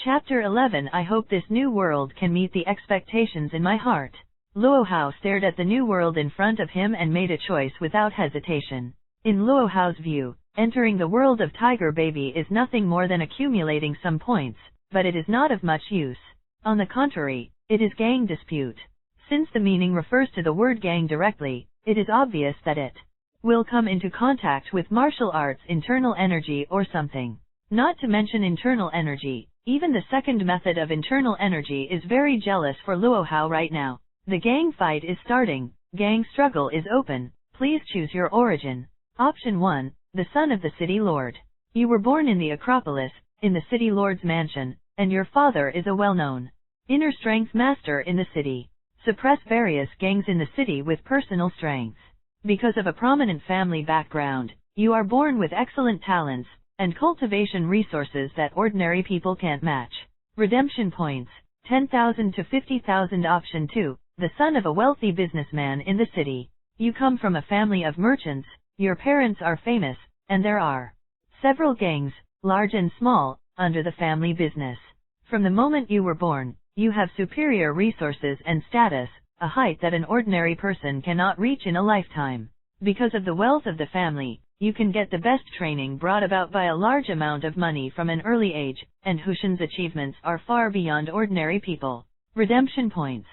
Chapter 11. I hope this new world can meet the expectations in my heart. Luo Hao stared at the new world in front of him and made a choice without hesitation. In Luo Hao's view, entering the world of Tiger Baby is nothing more than accumulating some points, but it is not of much use. On the contrary, it is gang dispute. Since the meaning refers to the word gang directly, it is obvious that it will come into contact with martial arts internal energy or something. Not to mention internal energy, even the second method of internal energy is very jealous for Luo Hao right now. The gang fight is starting, gang struggle is open, please choose your origin. Option 1, the son of the city lord. You were born in the Acropolis, in the city lord's mansion, and your father is a well-known inner strength master in the city. Suppress various gangs in the city with personal strength. Because of a prominent family background, you are born with excellent talents and cultivation resources that ordinary people can't match. Redemption points, 10,000 to 50,000. Option 2, the son of a wealthy businessman in the city. You come from a family of merchants, your parents are famous, and there are several gangs, large and small, under the family business. From the moment you were born, you have superior resources and status, a height that an ordinary person cannot reach in a lifetime. Because of the wealth of the family, you can get the best training brought about by a large amount of money from an early age, and Hushan's achievements are far beyond ordinary people. Redemption points,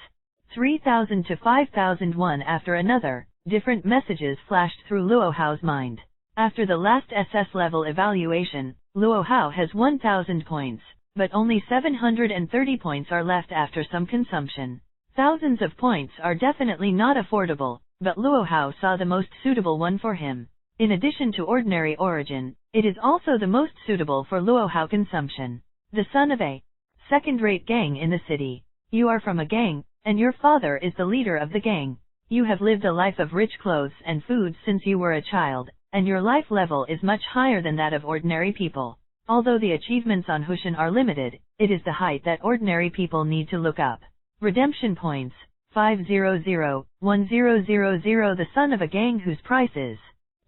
3,000 to 5,000. One after another, different messages flashed through Luo Hao's mind. After the last SS level evaluation, Luo Hao has 1,000 points, but only 730 points are left after some consumption. Thousands of points are definitely not affordable, but Luo Hao saw the most suitable one for him. In addition to ordinary origin, it is also the most suitable for Luo Hao consumption. The son of a second-rate gang in the city. You are from a gang, and your father is the leader of the gang. You have lived a life of rich clothes and food since you were a child, and your life level is much higher than that of ordinary people. Although the achievements on Hushan are limited, it is the height that ordinary people need to look up. Redemption points, 500, 1000. The son of a gang whose price is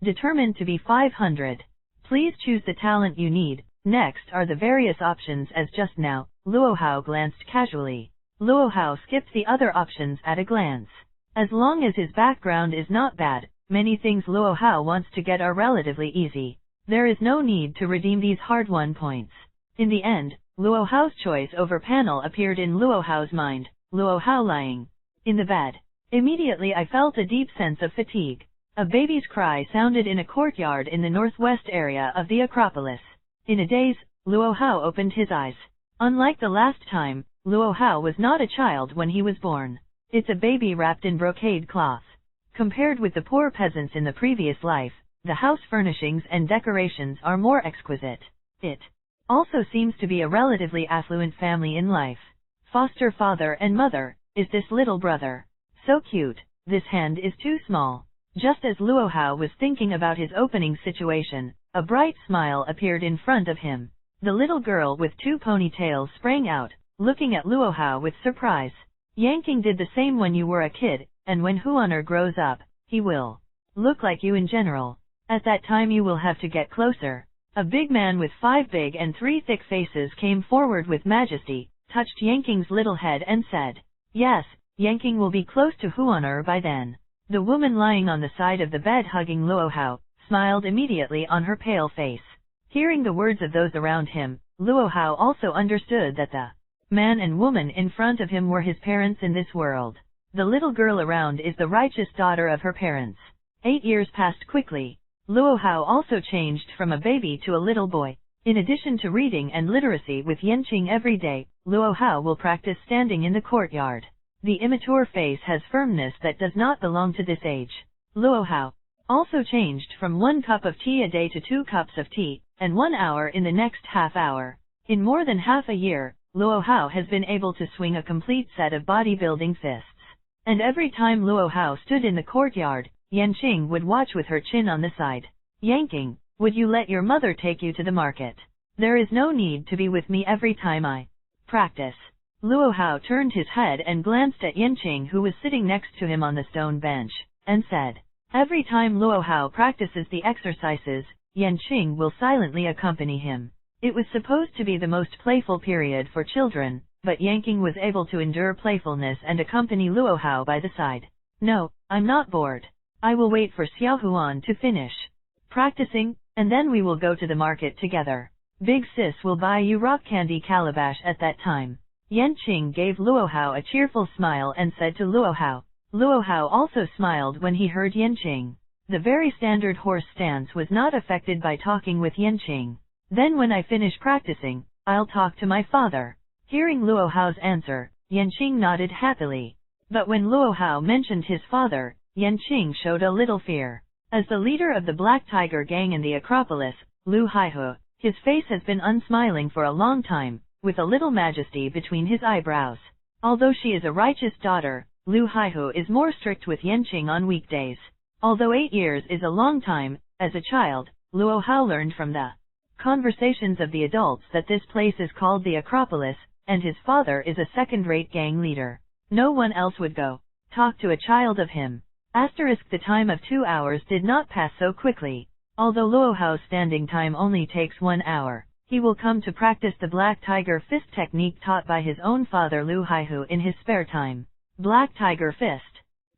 determined to be 500. Please choose the talent you need. Next are the various options as just now. Luo Hao glanced casually. Luo Hao skipped the other options at a glance. As long as his background is not bad, many things Luo Hao wants to get are relatively easy. There is no need to redeem these hard-won points. In the end, Luo Hao's choice over panel appeared in Luo Hao's mind. Luo Hao lying in the bed. Immediately I felt a deep sense of fatigue. A baby's cry sounded in a courtyard in the northwest area of the Acropolis. In a daze, Luo Hao opened his eyes. Unlike the last time, Luo Hao was not a child when he was born. It's a baby wrapped in brocade cloth. Compared with the poor peasants in the previous life, the house furnishings and decorations are more exquisite. It also seems to be a relatively affluent family in life. Foster father and mother, is this little brother? So cute, this hand is too small. Just as Luo Hao was thinking about his opening situation, a bright smile appeared in front of him. The little girl with 2 ponytails sprang out, looking at Luo Hao with surprise. Yanking did the same when you were a kid, and when Huaner grows up, he will look like you in general. At that time you will have to get closer. A big man with 5 big and 3 thick faces came forward with majesty, touched Yanking's little head and said, "Yes, Yanking will be close to Huaner by then." The woman lying on the side of the bed hugging Luo Hao, smiled immediately on her pale face. Hearing the words of those around him, Luo Hao also understood that the man and woman in front of him were his parents in this world. The little girl around is the righteous daughter of her parents. 8 years passed quickly. Luo Hao also changed from a baby to a little boy. In addition to reading and literacy with Yanqing every day, Luo Hao will practice standing in the courtyard. The immature face has firmness that does not belong to this age. Luo Hao also changed from 1 cup of tea a day to 2 cups of tea, and 1 hour in the next half hour. In more than half a year, Luo Hao has been able to swing a complete set of bodybuilding fists. And every time Luo Hao stood in the courtyard, Yanqing would watch with her chin on the side. "Yanking, would you let your mother take you to the market? There is no need to be with me every time I practice." Luo Hao turned his head and glanced at Yanqing, who was sitting next to him on the stone bench, and said, "Every time Luo Hao practices the exercises, Yanqing will silently accompany him. It was supposed to be the most playful period for children, but Yanqing was able to endure playfulness and accompany Luo Hao by the side. No, I'm not bored. I will wait for Xiao Huan to finish practicing, and then we will go to the market together. Big sis will buy you rock candy calabash at that time. Yanqing gave Luo Hao a cheerful smile and said to Luo Hao. Luo Hao also smiled when he heard Yanqing. The very standard horse stance was not affected by talking with Yanqing. Then when I finish practicing, I'll talk to my father. Hearing Luo Hao's answer, Yanqing nodded happily. But when Luo Hao mentioned his father, Yanqing showed a little fear. As the leader of the Black Tiger gang in the Acropolis, Lu Haihu, his face has been unsmiling for a long time, with a little majesty between his eyebrows. Although she is a righteous daughter, Lu Haihu is more strict with Yanqing on weekdays. Although 8 years is a long time, as a child, Luo Hao learned from the conversations of the adults that this place is called the Acropolis, and his father is a second-rate gang leader. No one else would go talk to a child of him. The time of 2 hours did not pass so quickly. Although Luo Hao's standing time only takes 1 hour, he will come to practice the Black Tiger Fist technique taught by his own father Lu Haihu in his spare time. Black Tiger Fist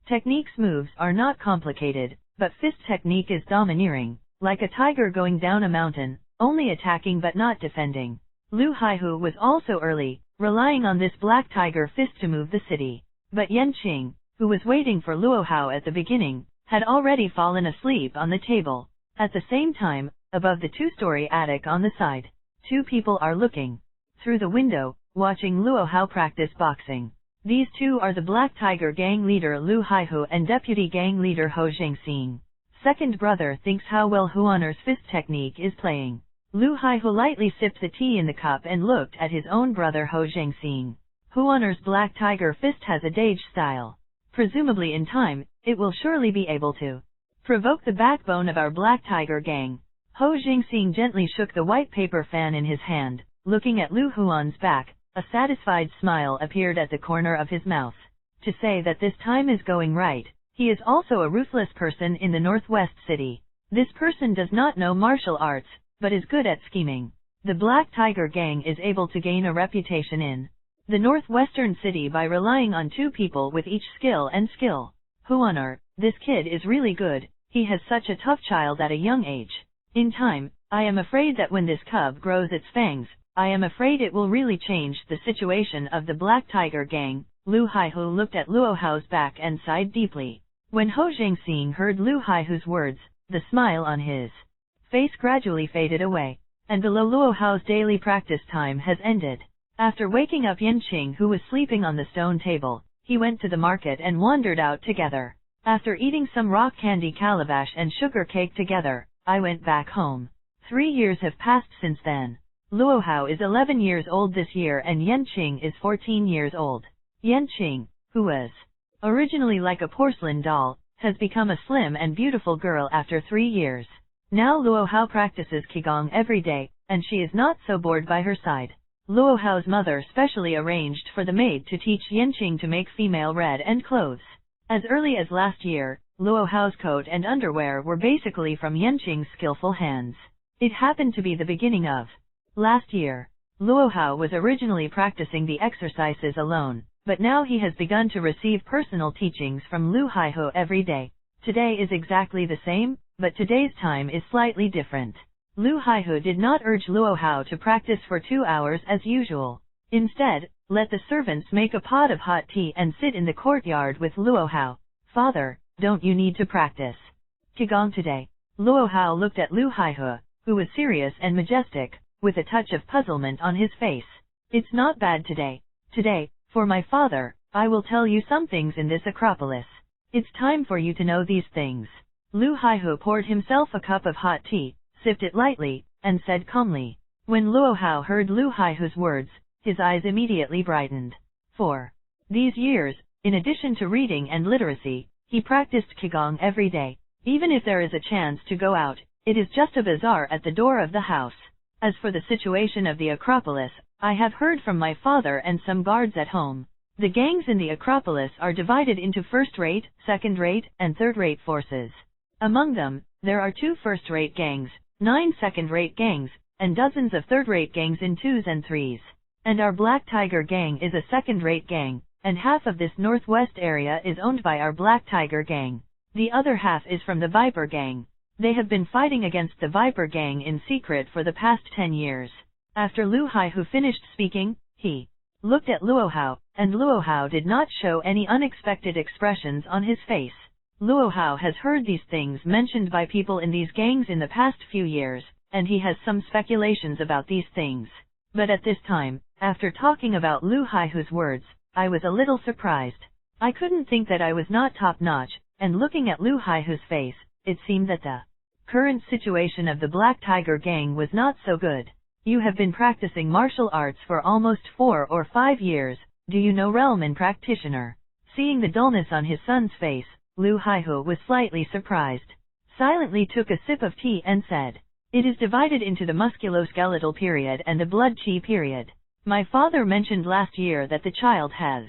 technique's moves are not complicated, but fist technique is domineering, like a tiger going down a mountain, only attacking but not defending. Lu Haihu was also early, relying on this Black Tiger Fist to move the city. But Yanqing, who was waiting for Luo Hao at the beginning, had already fallen asleep on the table. At the same time, above the 2-story attic on the side, 2 people are looking through the window, watching Luo Hao practice boxing. These 2 are the Black Tiger gang leader Lu Haihu and deputy gang leader Ho Jiangxing. Second brother thinks how well Huaner's fist technique is playing. Lu Haihu lightly sipped the tea in the cup and looked at his own brother Ho Jiangxing. Huaner's Black Tiger Fist has a dage style. Presumably in time, it will surely be able to provoke the backbone of our Black Tiger gang. Ho Jiangxing gently shook the white paper fan in his hand. Looking at Lu Huan's back, a satisfied smile appeared at the corner of his mouth. To say that this time is going right, he is also a ruthless person in the Northwest City. This person does not know martial arts, but is good at scheming. The Black Tiger gang is able to gain a reputation in the Northwestern City by relying on 2 people with each skill and skill. Huaner, this kid is really good. He has such a tough child at a young age. In time, I am afraid that when this cub grows its fangs, I am afraid it will really change the situation of the Black Tiger gang. Lu Haihu looked at Luo Hao's back and sighed deeply. When Ho Jiangxing heard Lu Haihu's words, the smile on his face gradually faded away, and below Luo Hao's daily practice time has ended. After waking up Yanqing, who was sleeping on the stone table, he went to the market and wandered out together. After eating some rock candy calabash and sugar cake together, I went back home. 3 years have passed since then. Luo Hao is 11 years old this year and Yanqing is 14 years old. Yanqing, who was originally like a porcelain doll, has become a slim and beautiful girl after 3 years. Now Luo Hao practices Qigong every day, and she is not so bored by her side. Luo Hao's mother specially arranged for the maid to teach Yanqing to make female red-end clothes. As early as last year, Luo Hao's coat and underwear were basically from Yanqing's skillful hands. It happened to be the beginning of last year. Luo Hao was originally practicing the exercises alone, but now he has begun to receive personal teachings from Lu Haihu every day. Today is exactly the same, but today's time is slightly different. Lu Haihu did not urge Luo Hao to practice for 2 hours as usual. Instead, let the servants make a pot of hot tea and sit in the courtyard with Luo Hao. Father, don't you need to practice Qigong today? Luo Hao looked at Lu Haihu, who was serious and majestic, with a touch of puzzlement on his face. It's not bad today. Today, for my father, I will tell you some things in this Acropolis. It's time for you to know these things. Lu Haihu poured himself a cup of hot tea, sipped it lightly, and said calmly. When Luo Hao heard Lu Haihu's words, his eyes immediately brightened. For these years, in addition to reading and literacy, he practiced Qigong every day. Even if there is a chance to go out, it is just a bazaar at the door of the house. As for the situation of the Acropolis, I have heard from my father and some guards at home. The gangs in the Acropolis are divided into first-rate, second-rate, and third-rate forces. Among them, there are 2 first-rate gangs, 9 second-rate gangs, and dozens of third-rate gangs in 2s and 3s. And our Black Tiger gang is a second-rate gang, and half of this northwest area is owned by our Black Tiger gang. The other half is from the Viper gang. They have been fighting against the Viper gang in secret for the past 10 years. After Lu Haihu finished speaking, he looked at Luo Hao, and Luo Hao did not show any unexpected expressions on his face. Luo Hao has heard these things mentioned by people in these gangs in the past few years, and he has some speculations about these things. But at this time, after talking about Lu Haihu's words, I was a little surprised. I couldn't think that I was not top-notch, and looking at Lu Haihu's face, it seemed that the current situation of the Black Tiger gang was not so good. You have been practicing martial arts for almost 4 or 5 years, do you know Relman practitioner? Seeing the dullness on his son's face, Lu Haihu was slightly surprised. Silently took a sip of tea and said, "It is divided into the musculoskeletal period and the blood qi period. My father mentioned last year that the child has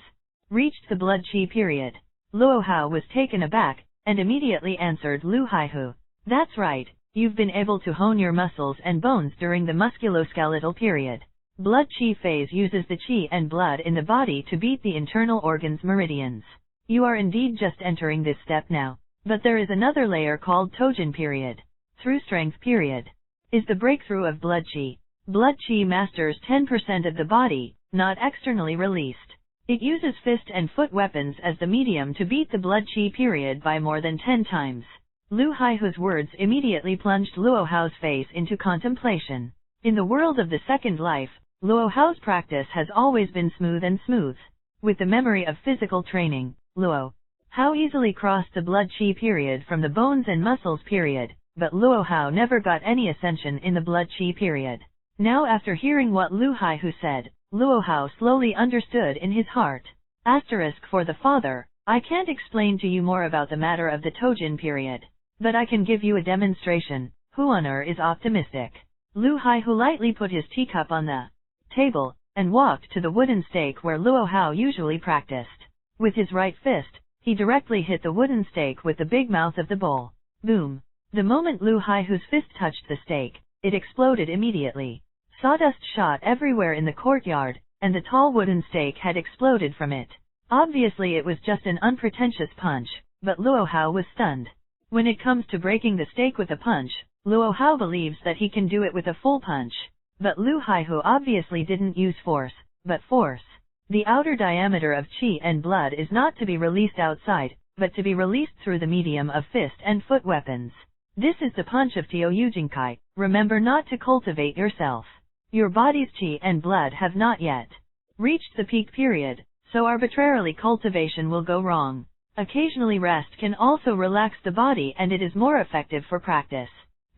reached the blood qi period." Luo Hao was taken aback, and immediately answered Lu Haihu, "That's right, you've been able to hone your muscles and bones during the musculoskeletal period. Blood qi phase uses the qi and blood in the body to beat the internal organs' meridians. You are indeed just entering this step now, but there is another layer called Tojin period. Through strength period is the breakthrough of blood qi. Blood qi masters 10% of the body, not externally released. It uses fist and foot weapons as the medium to beat the blood qi period by more than 10 times. Lu Haihu's words immediately plunged Luo Hao's face into contemplation. In the world of the second life, Luo Hao's practice has always been smooth and smooth. With the memory of physical training, Luo Hao easily crossed the blood qi period from the bones and muscles period, but Luo Hao never got any ascension in the blood qi period. Now after hearing what Lu Haihu said, Luo Hao slowly understood in his heart. Asterisk for the father, I can't explain to you more about the matter of the Tojin period, but I can give you a demonstration. Huaner is optimistic. Lu Haihu lightly put his teacup on the table, and walked to the wooden stake where Luo Hao usually practiced. With his right fist, he directly hit the wooden stake with the big mouth of the bowl. Boom! The moment Lu Haihu's fist touched the stake, it exploded immediately. Sawdust shot everywhere in the courtyard, and the tall wooden stake had exploded from it. Obviously it was just an unpretentious punch, but Luo Hao was stunned. When it comes to breaking the stake with a punch, Luo Hao believes that he can do it with a full punch. But Lu Haihu obviously didn't use force, but force. The outer diameter of qi and blood is not to be released outside, but to be released through the medium of fist and foot weapons. This is the punch of Teo Yujinkai. Remember not to cultivate yourself. Your body's qi and blood have not yet reached the peak period, so arbitrarily cultivation will go wrong. Occasionally rest can also relax the body and it is more effective for practice.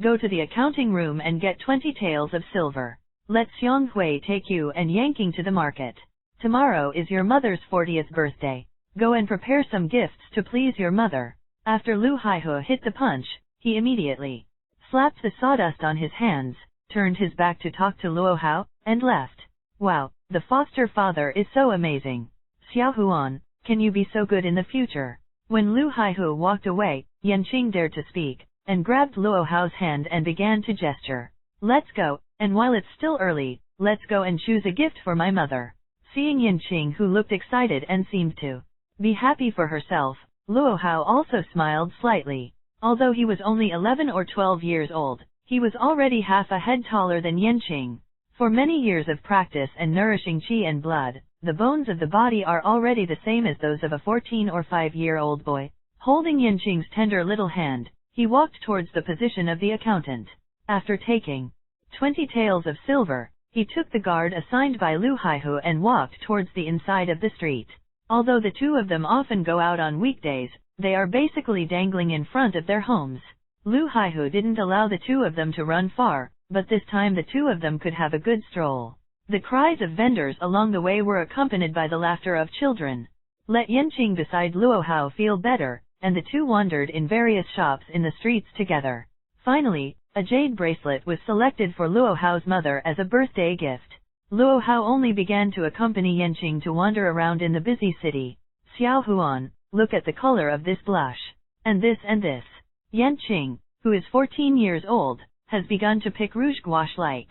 Go to the accounting room and get 20 taels of silver. Let Xiong Hui take you and Yanqing to the market. Tomorrow is your mother's 40th birthday. Go and prepare some gifts to please your mother. After Lu Haihu hit the punch, he immediately slapped the sawdust on his hands, turned his back to talk to Luo Hao, and left. Wow, the foster father is so amazing. Xiao Huan, can you be so good in the future? When Lu Haihu walked away, Yanqing dared to speak, and grabbed Luo Hao's hand and began to gesture. Let's go, and while it's still early, let's go and choose a gift for my mother. Seeing Yanqing who looked excited and seemed to be happy for herself, Luo Hao also smiled slightly. Although he was only 11 or 12 years old, he was already half a head taller than Yanqing. For many years of practice and nourishing qi and blood, the bones of the body are already the same as those of a 14 or 5-year-old boy. Holding Yanqing's tender little hand, he walked towards the position of the accountant. After taking 20 taels of silver, he took the guard assigned by Lu Haihu and walked towards the inside of the street. Although the two of them often go out on weekdays, they are basically dangling in front of their homes. Lu Haihu didn't allow the two of them to run far, but this time the two of them could have a good stroll. The cries of vendors along the way were accompanied by the laughter of children. Let Yanqing beside Luo Hao feel better, and the two wandered in various shops in the streets together. Finally, a jade bracelet was selected for Luo Hao's mother as a birthday gift. Luo Hao only began to accompany Yanqing to wander around in the busy city. Xiao Huan, look at the color of this blush. And this and this. Yanqing, who is 14 years old, has begun to pick rouge gouache like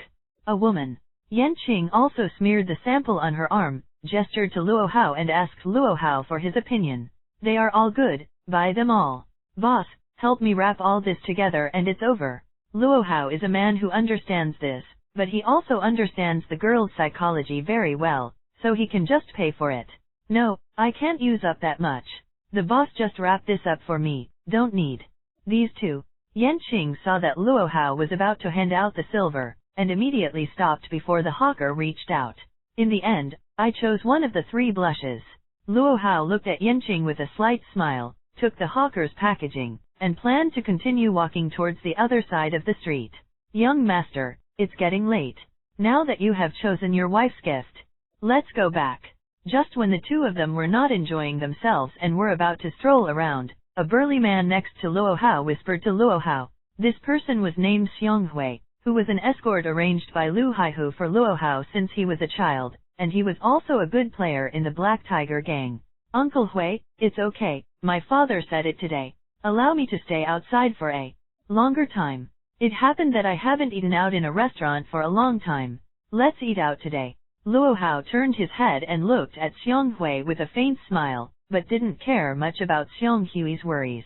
A woman. Yanqing also smeared the sample on her arm, gestured to Luo Hao and asked Luo Hao for his opinion. They are all good, buy them all. Boss, help me wrap all this together and it's over. Luo Hao is a man who understands this, but he also understands the girl's psychology very well, so he can just pay for it. No, I can't use up that much. The boss just wrap this up for me, don't need. These two. Yanqing saw that Luo Hao was about to hand out the silver, and immediately stopped before the hawker reached out. In the end, I chose one of the 3 blushes. Luo Hao looked at Yanqing with a slight smile, took the hawker's packaging, and planned to continue walking towards the other side of the street. Young master, it's getting late. Now that you have chosen your wife's gift, let's go back. Just when the two of them were not enjoying themselves and were about to stroll around, a burly man next to Luo Hao whispered to Luo Hao. This person was named Xiong Hui, who was an escort arranged by Lu Haihu for Luo Hao since he was a child, and he was also a good player in the Black Tiger gang. Uncle Hui, it's okay, my father said it today. Allow me to stay outside for a longer time. It happened that I haven't eaten out in a restaurant for a long time. Let's eat out today. Luo Hao turned his head and looked at Xiong Hui with a faint smile, but didn't care much about Xiong Hui's worries.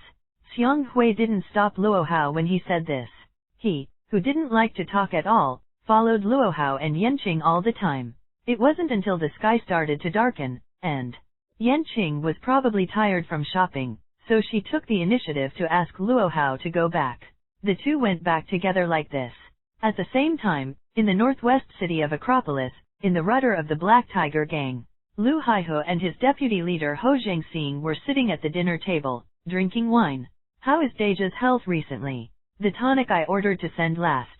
Xiong Hui didn't stop Luo Hao when he said this. He, who didn't like to talk at all, followed Luo Hao and Yanqing all the time. It wasn't until the sky started to darken, and Yanqing was probably tired from shopping, so she took the initiative to ask Luo Hao to go back. The two went back together like this. At the same time, in the northwest city of Acropolis, in the rudder of the Black Tiger gang, Lu Haihu and his deputy leader Ho Jiangxing were sitting at the dinner table, drinking wine. How is Deja's health recently? The tonic I ordered to send last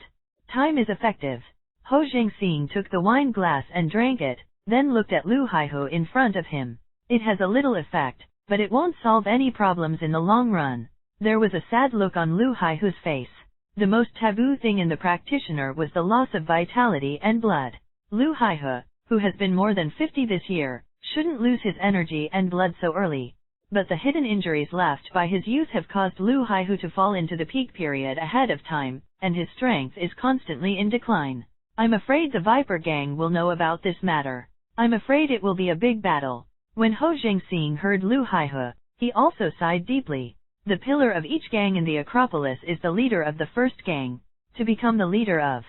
time is effective. Ho Jiangxing took the wine glass and drank it, then looked at Lu Haihu in front of him. It has a little effect, but it won't solve any problems in the long run. There was a sad look on Lu Haihu's face. The most taboo thing in the practitioner was the loss of vitality and blood. Lu Haihu, who has been more than 50 this year, shouldn't lose his energy and blood so early. But the hidden injuries left by his youth have caused Lu Haihu to fall into the peak period ahead of time, and his strength is constantly in decline. I'm afraid the Viper gang will know about this matter. I'm afraid it will be a big battle. When Ho Jiangxing heard Lu Haihu, he also sighed deeply. The pillar of each gang in the Acropolis is the leader of the first gang. To become the leader of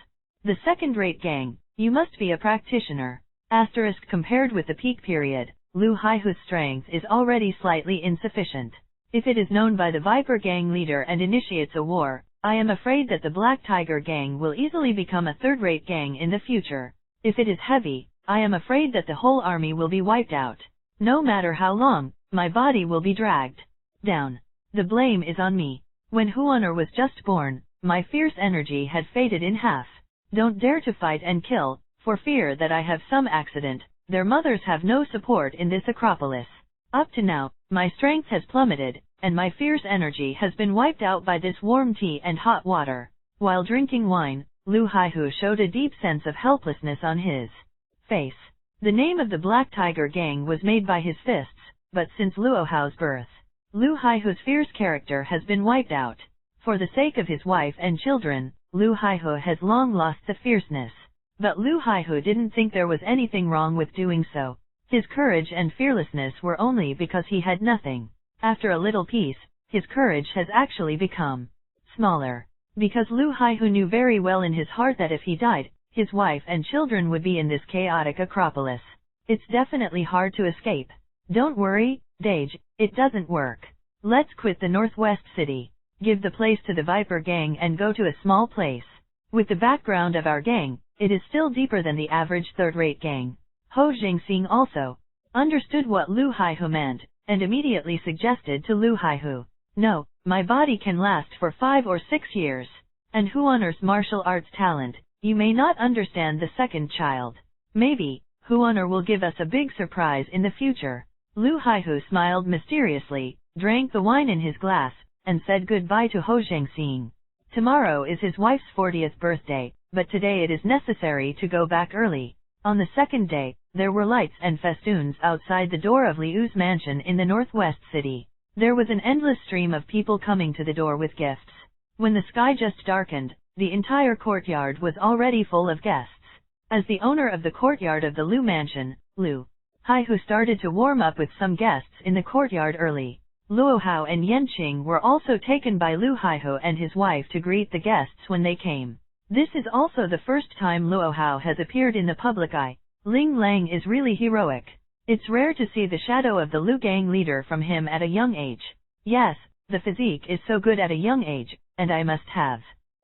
the second-rate gang, you must be a practitioner. Compared with the peak period, Lu Haihu's strength is already slightly insufficient. If it is known by the Viper gang leader and initiates a war, I am afraid that the Black Tiger gang will easily become a third-rate gang in the future. If it is heavy, I am afraid that the whole army will be wiped out. No matter how long, my body will be dragged down. The blame is on me. When Huoner was just born, my fierce energy had faded in half. Don't dare to fight and kill, for fear that I have some accident. Their mothers have no support in this Acropolis. Up to now, my strength has plummeted, and my fierce energy has been wiped out by this warm tea and hot water. While drinking wine, Lu Haihu showed a deep sense of helplessness on his face. The name of the Black Tiger gang was made by his fists, but since Luo Hao's birth, Lu Haihu's fierce character has been wiped out. For the sake of his wife and children, Lu Haihu has long lost the fierceness. But Lu Haihu didn't think there was anything wrong with doing so. His courage and fearlessness were only because he had nothing. After a little peace, his courage has actually become smaller. Because Lu Haihu knew very well in his heart that if he died, his wife and children would be in this chaotic Acropolis. It's definitely hard to escape. Don't worry, Dage, it doesn't work. Let's quit the Northwest City, give the place to the Viper gang and go to a small place. With the background of our gang, it is still deeper than the average third-rate gang. Ho Jiangxing also understood what Lu Haihu meant, and immediately suggested to Lu Haihu, "No, my body can last for 5 or 6 years. And Huoner's martial arts talent, you may not understand the second child. Maybe, Huoner will give us a big surprise in the future." Lu Haihu smiled mysteriously, drank the wine in his glass, and said goodbye to Ho Jiangxing. Tomorrow is his wife's 40th birthday, but today it is necessary to go back early. On the second day, there were lights and festoons outside the door of Liu's mansion in the Northwest City. There was an endless stream of people coming to the door with gifts. When the sky just darkened, the entire courtyard was already full of guests. As the owner of the courtyard of the Lu mansion, Lu Haihu started to warm up with some guests in the courtyard early. Luo Hao and Yanqing were also taken by Lu Haihu and his wife to greet the guests when they came. This is also the first time Luo Hao has appeared in the public eye. Ling Lang is really heroic. It's rare to see the shadow of the Lu gang leader from him at a young age. Yes, the physique is so good at a young age, and I must have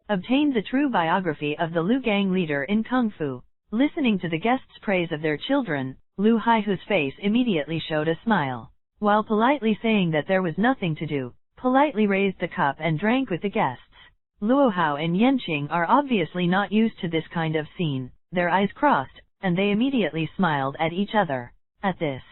obtained the true biography of the Lu gang leader in Kung Fu. Listening to the guests' praise of their children, Lu Haihu's face immediately showed a smile. While politely saying that there was nothing to do, politely raised the cup and drank with the guests. Luo Hao and Yanqing are obviously not used to this kind of scene. Their eyes crossed, and they immediately smiled at each other. At this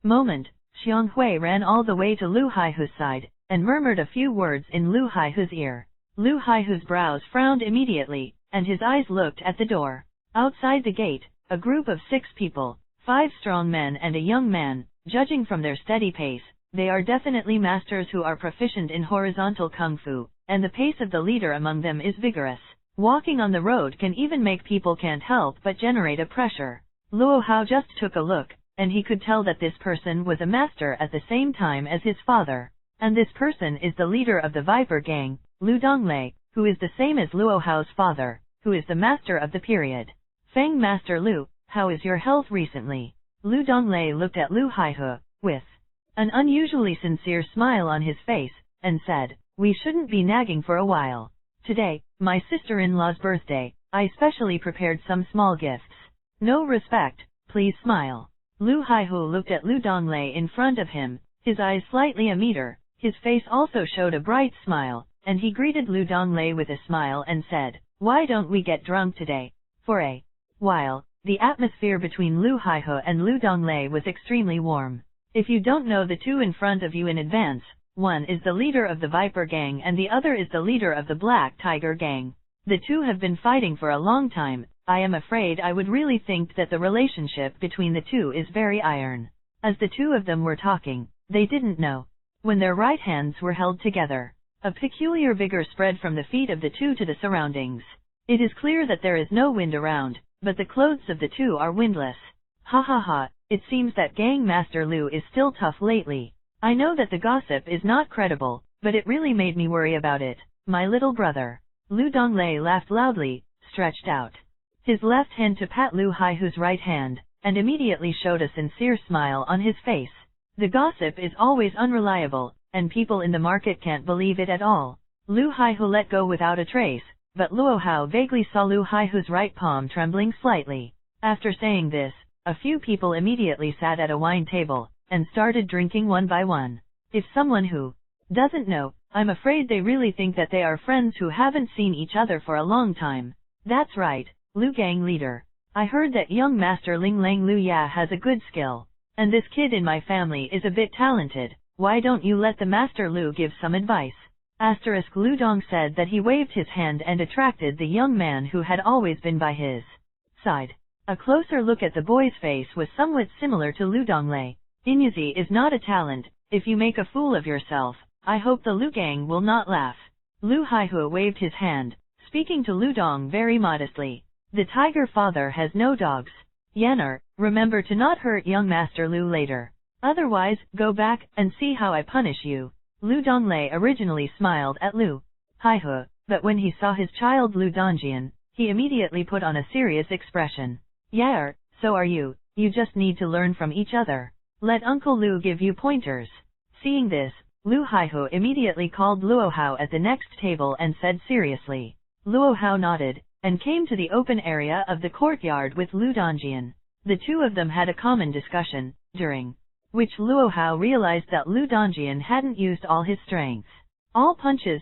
moment, Xiang Hui ran all the way to Lu Haihu's side, and murmured a few words in Lu Haihu's ear. Lu Haihu's brows frowned immediately, and his eyes looked at the door. Outside the gate, a group of 6 people, 5 strong men and a young man. Judging from their steady pace, they are definitely masters who are proficient in horizontal kung fu, and the pace of the leader among them is vigorous. Walking on the road can even make people can't help but generate a pressure. Luo Hao just took a look, and he could tell that this person was a master at the same time as his father. And this person is the leader of the Viper gang, Lu Donglei, who is the same as Luo Hao's father, who is the master of the period. Feng Master Lu, how is your health recently? Lu Donglei looked at Lu Haihu, with an unusually sincere smile on his face, and said, "We shouldn't be nagging for a while. Today, my sister-in-law's birthday, I specially prepared some small gifts. No respect, please smile." Lu Haihu looked at Lu Donglei in front of him, his eyes slightly a-meter, his face also showed a bright smile, and he greeted Lu Donglei with a smile and said, "Why don't we get drunk today?" For a while, the atmosphere between Lu Haihu and Lu Donglei was extremely warm. If you don't know the two in front of you in advance, one is the leader of the Viper gang and the other is the leader of the Black Tiger gang. The two have been fighting for a long time. I am afraid I would really think that the relationship between the two is very iron. As the two of them were talking, they didn't know when their right hands were held together. A peculiar vigor spread from the feet of the two to the surroundings. It is clear that there is no wind around, but the clothes of the two are windless. Ha ha ha, it seems that Gang Master Lu is still tough lately. I know that the gossip is not credible, but it really made me worry about it, my little brother. Lu Donglei laughed loudly, stretched out his left hand to pat Lu Haihu's right hand, and immediately showed a sincere smile on his face. The gossip is always unreliable, and people in the market can't believe it at all. Lu Haihu let go without a trace, but Luo Hao vaguely saw Lu Haihu's right palm trembling slightly. After saying this, a few people immediately sat at a wine table, and started drinking one by one. If someone who doesn't know, I'm afraid they really think that they are friends who haven't seen each other for a long time. That's right, Lu gang leader. I heard that young master Ling Lang Lu Ya has a good skill. And this kid in my family is a bit talented. Why don't you let the master Lu give some advice? Asterisk Lu Dong said that he waved his hand and attracted the young man who had always been by his side. A closer look at the boy's face was somewhat similar to Lu Donglei. Inyazi is not a talent. If you make a fool of yourself, I hope the Lu gang will not laugh. Lu Haihu waved his hand, speaking to Lu Dong very modestly. The tiger father has no dogs. Yanner, remember to not hurt young Master Lu later. Otherwise, go back and see how I punish you. Lu Donglei originally smiled at Lu Haihu, but when he saw his child Lu Donjian, he immediately put on a serious expression. Yeah, so are you. You just need to learn from each other. Let Uncle Lu give you pointers. Seeing this, Lu Haihu immediately called Luo Hao at the next table and said seriously. Luo Hao nodded, and came to the open area of the courtyard with Lu Donjian. The two of them had a common discussion, during which Luo Hao realized that Lu Donjian hadn't used all his strength. All punches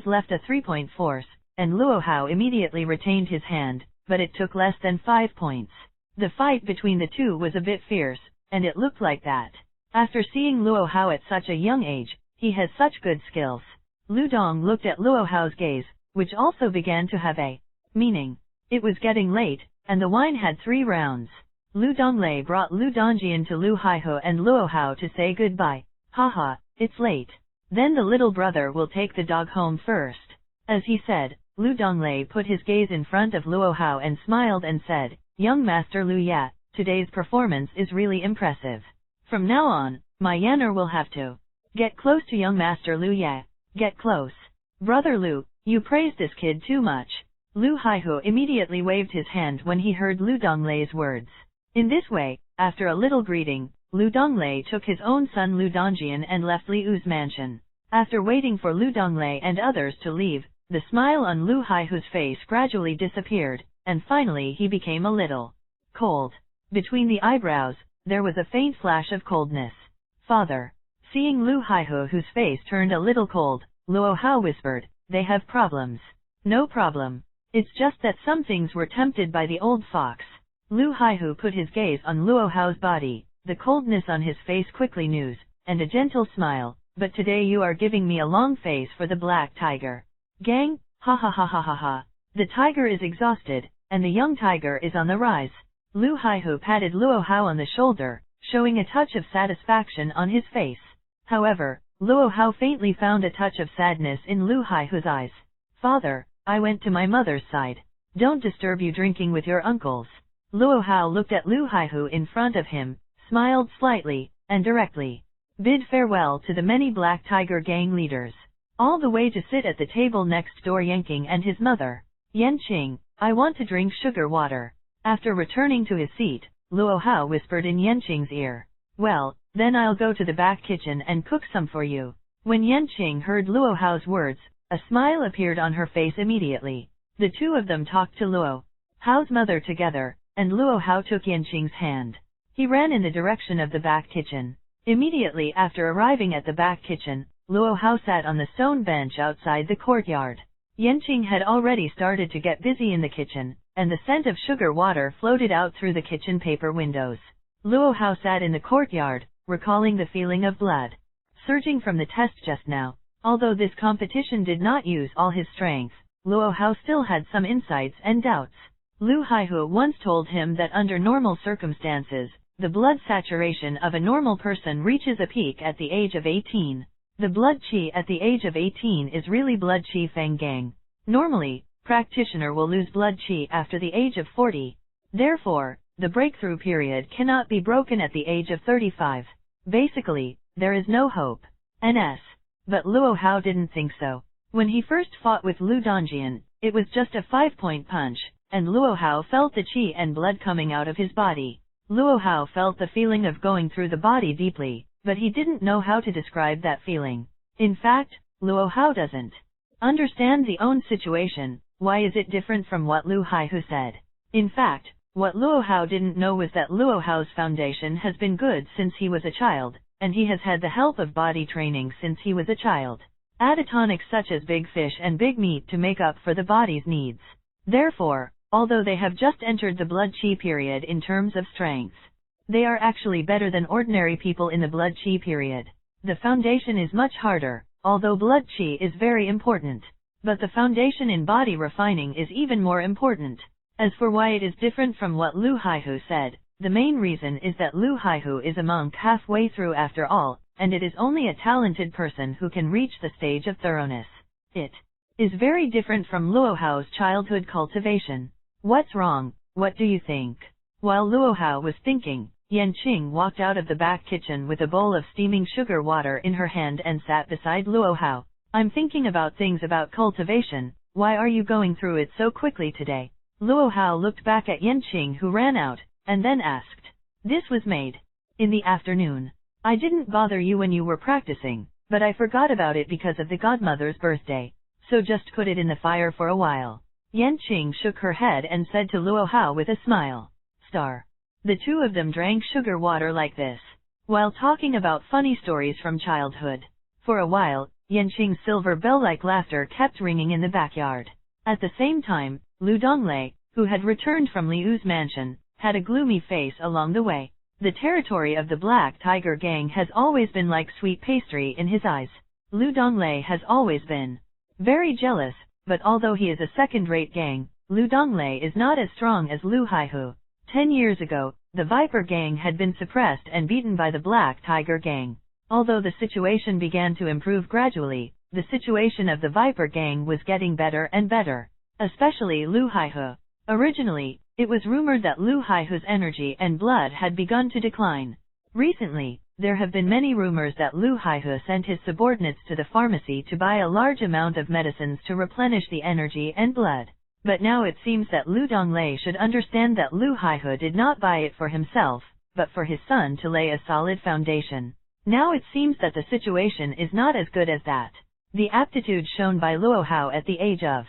left a 3-point force, and Luo Hao immediately retained his hand, but it took less than 5 points. The fight between the two was a bit fierce, and it looked like that. After seeing Luo Hao at such a young age, he has such good skills. Lu Dong looked at Luo Hao's gaze, which also began to have a meaning. It was getting late, and the wine had 3 rounds. Lu Donglei brought Lu Donjian to Lu Haihu and Luo Hao to say goodbye. Haha, it's late. Then the little brother will take the dog home first. As he said, Lu Donglei put his gaze in front of Luo Hao and smiled and said, Young Master Lu Ya, today's performance is really impressive. From now on, my Yanner will have to get close to young Master Lu Ya. Get close. Brother Lu, you praise this kid too much. Lu Haihu immediately waved his hand when he heard Lu Donglei's words. In this way, after a little greeting, Lu Donglei took his own son Lu Dongjian and left Liu's mansion. After waiting for Lu Donglei and others to leave, the smile on Lu Haihu's face gradually disappeared, and finally he became a little cold. Between the eyebrows, there was a faint flash of coldness. Father. Seeing Lu Haihu whose face turned a little cold, Luo Hao whispered, they have problems. No problem. It's just that some things were tempted by the old fox. Lu Haihu put his gaze on Luo Hao's body, the coldness on his face quickly news, and a gentle smile, but today you are giving me a long face for the black tiger. Gang, ha ha ha ha ha ha. The tiger is exhausted, and the young tiger is on the rise. Lu Haihu patted Luo Hao on the shoulder, showing a touch of satisfaction on his face. However, Luo Hao faintly found a touch of sadness in Lu Haihu's eyes. Father, I went to my mother's side. Don't disturb you drinking with your uncles. Luo Hao looked at Lu Haihu in front of him, smiled slightly, and directly bid farewell to the many Black Tiger gang leaders. All the way to sit at the table next door Yanqing and his mother. Yanqing, I want to drink sugar water. After returning to his seat, Luo Hao whispered in Yanqing's ear. Well, then I'll go to the back kitchen and cook some for you. When Yanqing heard Luo Hao's words, a smile appeared on her face immediately. The two of them talked to Luo Hao's mother together, and Luo Hao took Yanqing's hand. He ran in the direction of the back kitchen. Immediately after arriving at the back kitchen, Luo Hao sat on the stone bench outside the courtyard. Yanqing had already started to get busy in the kitchen, and the scent of sugar water floated out through the kitchen paper windows. Luo Hao sat in the courtyard, recalling the feeling of blood surging from the test just now. Although this competition did not use all his strength, Luo Hao still had some insights and doubts. Lu Haihu once told him that under normal circumstances, the blood saturation of a normal person reaches a peak at the age of 18. The blood qi at the age of 18 is really blood qi fang gang. Normally, practitioner will lose blood qi after the age of 40. Therefore, the breakthrough period cannot be broken at the age of 35. Basically, there is no hope. NS. But Luo Hao didn't think so. When he first fought with Lu Dongjian, it was just a 5-point punch, and Luo Hao felt the qi and blood coming out of his body. Luo Hao felt the feeling of going through the body deeply, but he didn't know how to describe that feeling. In fact, Luo Hao doesn't understand the own situation. Why is it different from what Lu Haihu said? In fact, what Luo Hao didn't know was that Luo Hao's foundation has been good since he was a child, and he has had the help of body training since he was a child. Add tonics such as big fish and big meat to make up for the body's needs. Therefore, although they have just entered the blood qi period in terms of strength, they are actually better than ordinary people in the blood qi period. The foundation is much harder, although blood qi is very important. But the foundation in body refining is even more important. As for why it is different from what Lu Haihu said, the main reason is that Lu Haihu is a monk halfway through after all, and it is only a talented person who can reach the stage of thoroughness. It is very different from Luo Hao's childhood cultivation. What's wrong? What do you think? While Luo Hao was thinking, Yanqing walked out of the back kitchen with a bowl of steaming sugar water in her hand and sat beside Luo Hao. I'm thinking about things about cultivation. Why are you going through it so quickly today? Luo Hao looked back at Yanqing who ran out, and then asked. This was made in the afternoon. I didn't bother you when you were practicing, but I forgot about it because of the godmother's birthday, so just put it in the fire for a while. Yanqing shook her head and said to Luo Hao with a smile. Star. The two of them drank sugar water like this, while talking about funny stories from childhood. For a while, Yanqing's silver bell-like laughter kept ringing in the backyard. At the same time, Lu Donglei, who had returned from Liu's mansion, had a gloomy face along the way. The territory of the Black Tiger gang has always been like sweet pastry in his eyes. Lu Donglei has always been very jealous, but although he is a second-rate gang, Lu Donglei is not as strong as Lu Haihu. 10 years ago, the Viper gang had been suppressed and beaten by the Black Tiger gang. Although the situation began to improve gradually, the situation of the Viper gang was getting better and better. Especially Lu Haihu. Originally, It was rumored that Lu Haihu's energy and blood had begun to decline. Recently, there have been many rumors that Lu Haihu sent his subordinates to the pharmacy to buy a large amount of medicines to replenish the energy and blood. But now it seems that Lu Donglei should understand that Lu Haihu did not buy it for himself, but for his son to lay a solid foundation. Now it seems that the situation is not as good as that. The aptitude shown by Luo Hao at the age of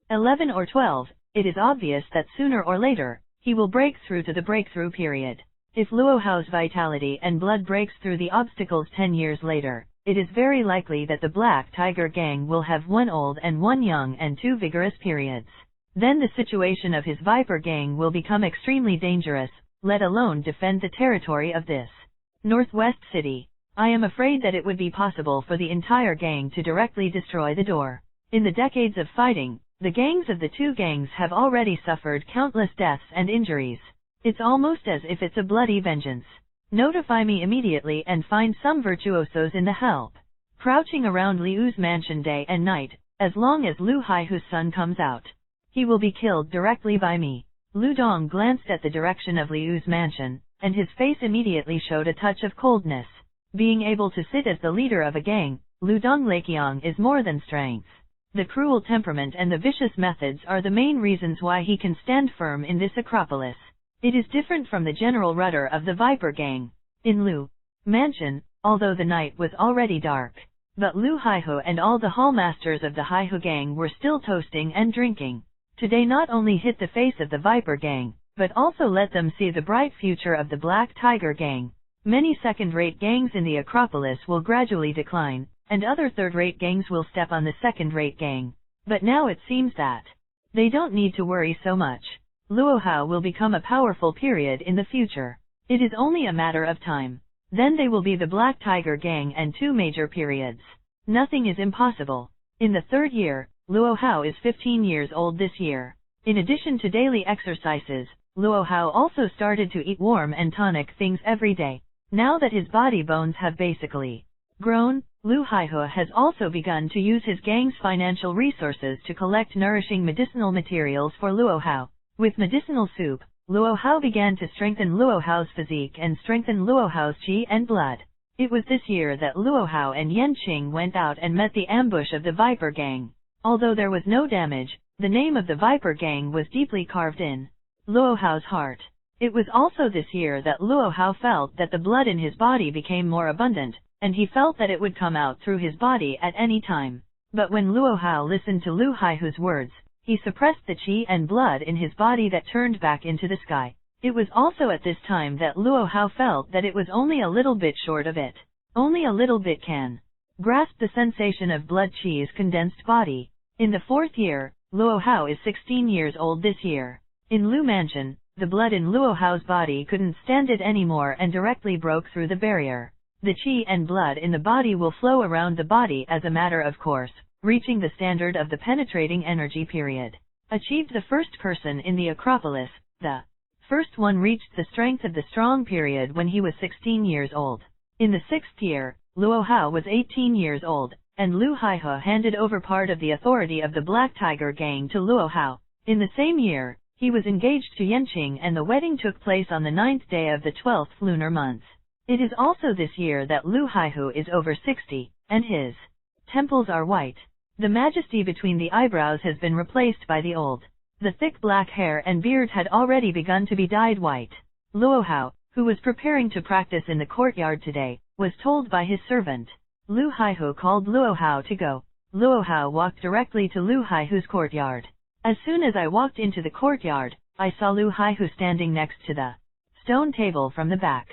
11 or 12, it is obvious that sooner or later, he will break through to the breakthrough period. If Luo Hao's vitality and blood breaks through the obstacles 10 years later, it is very likely that the Black Tiger Gang will have one old and one young and 2 vigorous periods. Then the situation of his Viper Gang will become extremely dangerous, let alone defend the territory of this Northwest City. I am afraid that it would be possible for the entire gang to directly destroy the door. In the decades of fighting, the gangs of the 2 gangs have already suffered countless deaths and injuries. It's almost as if it's a bloody vengeance. Notify me immediately and find some virtuosos in the help. Crouching around Liu's mansion day and night, as long as Lu Haihu's son comes out. He will be killed directly by me. Lu Dong glanced at the direction of Liu's mansion, and his face immediately showed a touch of coldness. Being able to sit as the leader of a gang, Lu Donglei is more than strength. The cruel temperament and the vicious methods are the main reasons why he can stand firm in this acropolis. It is different from the general rudder of the Viper Gang. In Lu Mansion, although the night was already dark, but Lu Haihu and all the hallmasters of the Haihu Gang were still toasting and drinking. Today not only hit the face of the Viper Gang, but also let them see the bright future of the Black Tiger Gang. Many second-rate gangs in the Acropolis will gradually decline, and other third-rate gangs will step on the second-rate gang. But now it seems that they don't need to worry so much. Luo Hao will become a powerful period in the future. It is only a matter of time. Then they will be the Black Tiger Gang and 2 major periods. Nothing is impossible. In the 3rd year, Luo Hao is 15 years old this year. In addition to daily exercises, Luo Hao also started to eat warm and tonic things every day. Now that his body bones have basically grown, Lu Haihu has also begun to use his gang's financial resources to collect nourishing medicinal materials for Luo Hao. With medicinal soup, Luo Hao began to strengthen Luo Hao's physique and strengthen Luo Hao's qi and blood. It was this year that Luo Hao and Yan Qing went out and met the ambush of the Viper Gang. Although there was no damage, the name of the Viper Gang was deeply carved in Luo Hao's heart. It was also this year that Luo Hao felt that the blood in his body became more abundant, and he felt that it would come out through his body at any time. But when Luo Hao listened to Lu Haihu's words, he suppressed the qi and blood in his body that turned back into the sky. It was also at this time that Luo Hao felt that it was only a little bit short of it. Only a little bit can grasp the sensation of blood qi's condensed body. In the 4th year, Luo Hao is 16 years old this year. In Lu Mansion, the blood in Luo Hao's body couldn't stand it anymore and directly broke through the barrier. The qi and blood in the body will flow around the body as a matter of course, reaching the standard of the penetrating energy period. Achieved the first person in the Acropolis, the first one reached the strength of the strong period when he was 16 years old. In the 6th year, Luo Hao was 18 years old, and Lu Haihu handed over part of the authority of the Black Tiger Gang to Luo Hao. In the same year, he was engaged to Yanqing and the wedding took place on the 9th day of the 12th lunar month. It is also this year that Lu Haihu is over 60, and his temples are white. The majesty between the eyebrows has been replaced by the old. The thick black hair and beard had already begun to be dyed white. Luo Hao, who was preparing to practice in the courtyard today, was told by his servant. Lu Haihu called Luo Hao to go. Luo Hao walked directly to Lu Haihu's courtyard. As soon as I walked into the courtyard, I saw Lu Haihu standing next to the stone table from the back.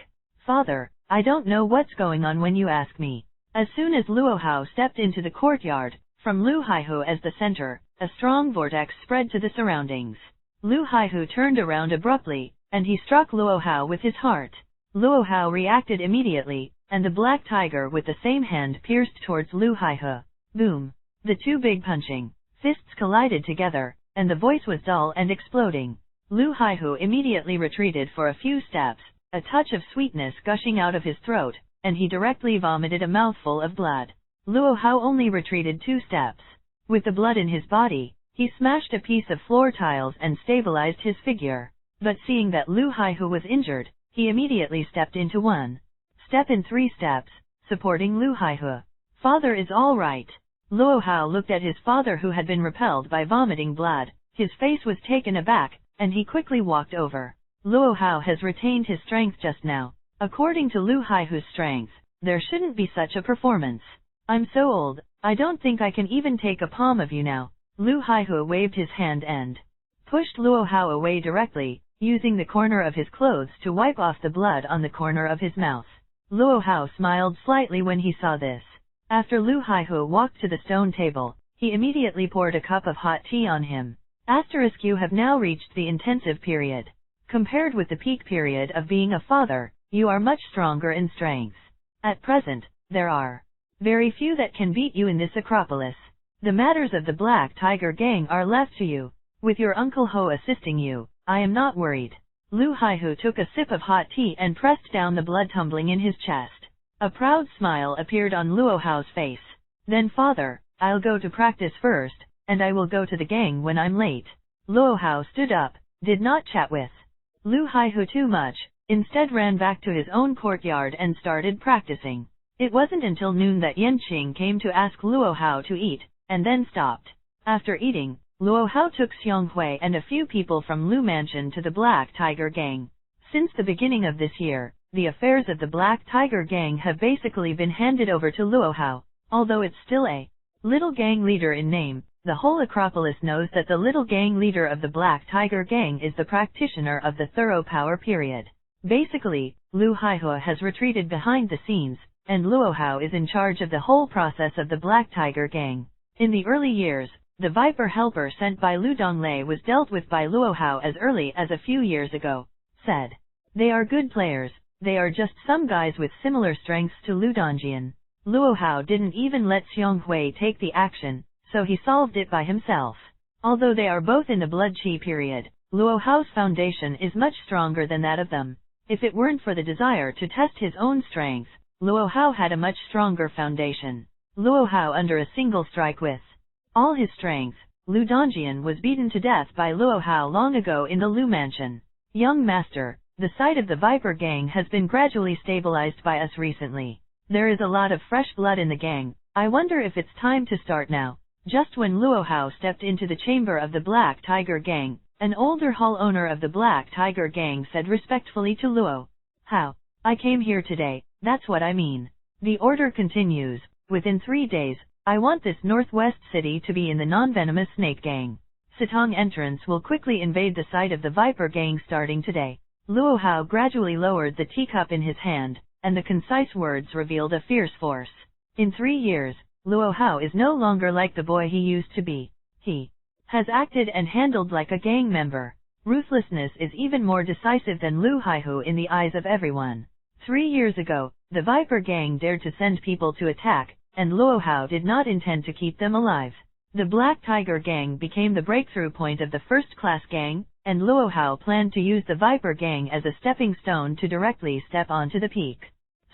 Father, I don't know what's going on when you ask me. As soon as Luo Hao stepped into the courtyard, from Lu Haihu as the center, a strong vortex spread to the surroundings. Lu Haihu turned around abruptly, and he struck Luo Hao with his heart. Luo Hao reacted immediately, and the black tiger with the same hand pierced towards Lu Haihu. Boom! The two big punching fists collided together, and the voice was dull and exploding. Lu Haihu immediately retreated for a few steps, a touch of sweetness gushing out of his throat, and he directly vomited a mouthful of blood. Luo Hao only retreated 2 steps. With the blood in his body, he smashed a piece of floor tiles and stabilized his figure. but seeing that Lu Haihu was injured, he immediately stepped into one step in 3 steps, supporting Lu Haihu. Father is all right. Luo Hao looked at his father who had been repelled by vomiting blood. His face was taken aback, and he quickly walked over. Luo Hao has retained his strength just now. According to Lu Haihu's strength, there shouldn't be such a performance. I'm so old, I don't think I can even take a palm of you now. Lu Haihu waved his hand and pushed Luo Hao away directly, using the corner of his clothes to wipe off the blood on the corner of his mouth. Luo Hao smiled slightly when he saw this. After Lu Haihu walked to the stone table, he immediately poured a cup of hot tea on him. You have now reached the intensive period. Compared with the peak period of being a father, you are much stronger in strength. At present, there are very few that can beat you in this Acropolis. The matters of the Black Tiger Gang are left to you. With your Uncle Ho assisting you, I am not worried. Lu Haihu took a sip of hot tea and pressed down the blood tumbling in his chest. A proud smile appeared on Luo Hao's face. Then father, I'll go to practice first, and I will go to the gang when I'm late. Luo Hao stood up, did not chat with Lu Haihu too much, instead ran back to his own courtyard and started practicing. It wasn't until noon that Yanqing came to ask Luo Hao to eat, and then stopped. After eating, Luo Hao took Xiong Hui and a few people from Lu Mansion to the Black Tiger Gang. Since the beginning of this year, the affairs of the Black Tiger Gang have basically been handed over to Luo Hao. Although it's still a little gang leader in name, the whole Acropolis knows that the little gang leader of the Black Tiger Gang is the practitioner of the thorough power period. Basically, Lu Haihu has retreated behind the scenes, and Luo Hao is in charge of the whole process of the Black Tiger Gang. In the early years, the Viper helper sent by Lu Donglei was dealt with by Luo Hao as early as a few years ago. Said, they are good players, they are just some guys with similar strengths to Lu Dongjian. Luo Hao didn't even let Xiong Hui take the action, so he solved it by himself. Although they are both in the blood qi period, Luo Hao's foundation is much stronger than that of them. If it weren't for the desire to test his own strength, Luo Hao had a much stronger foundation. Luo Hao under a single strike with all his strength, Lu Dongjian was beaten to death by Luo Hao long ago in the Lu Mansion. Young master, the site of the Viper Gang has been gradually stabilized by us recently. There is a lot of fresh blood in the gang. I wonder if it's time to start now. Just when Luo Hao stepped into the chamber of the Black Tiger Gang, an older hall owner of the Black Tiger Gang said respectfully to Luo Hao, I came here today, that's what I mean. The order continues. Within 3 days, I want this northwest city to be in the non-venomous snake gang. Sitong entrance will quickly invade the site of the Viper Gang starting today. Luo Hao gradually lowered the teacup in his hand, and the concise words revealed a fierce force. In 3 years, Luo Hao is no longer like the boy he used to be. He has acted and handled like a gang member. Ruthlessness is even more decisive than Lu Haihu in the eyes of everyone. 3 years ago, the Viper Gang dared to send people to attack, and Luo Hao did not intend to keep them alive. The Black Tiger Gang became the breakthrough point of the first-class gang, and Luo Hao planned to use the Viper Gang as a stepping stone to directly step onto the peak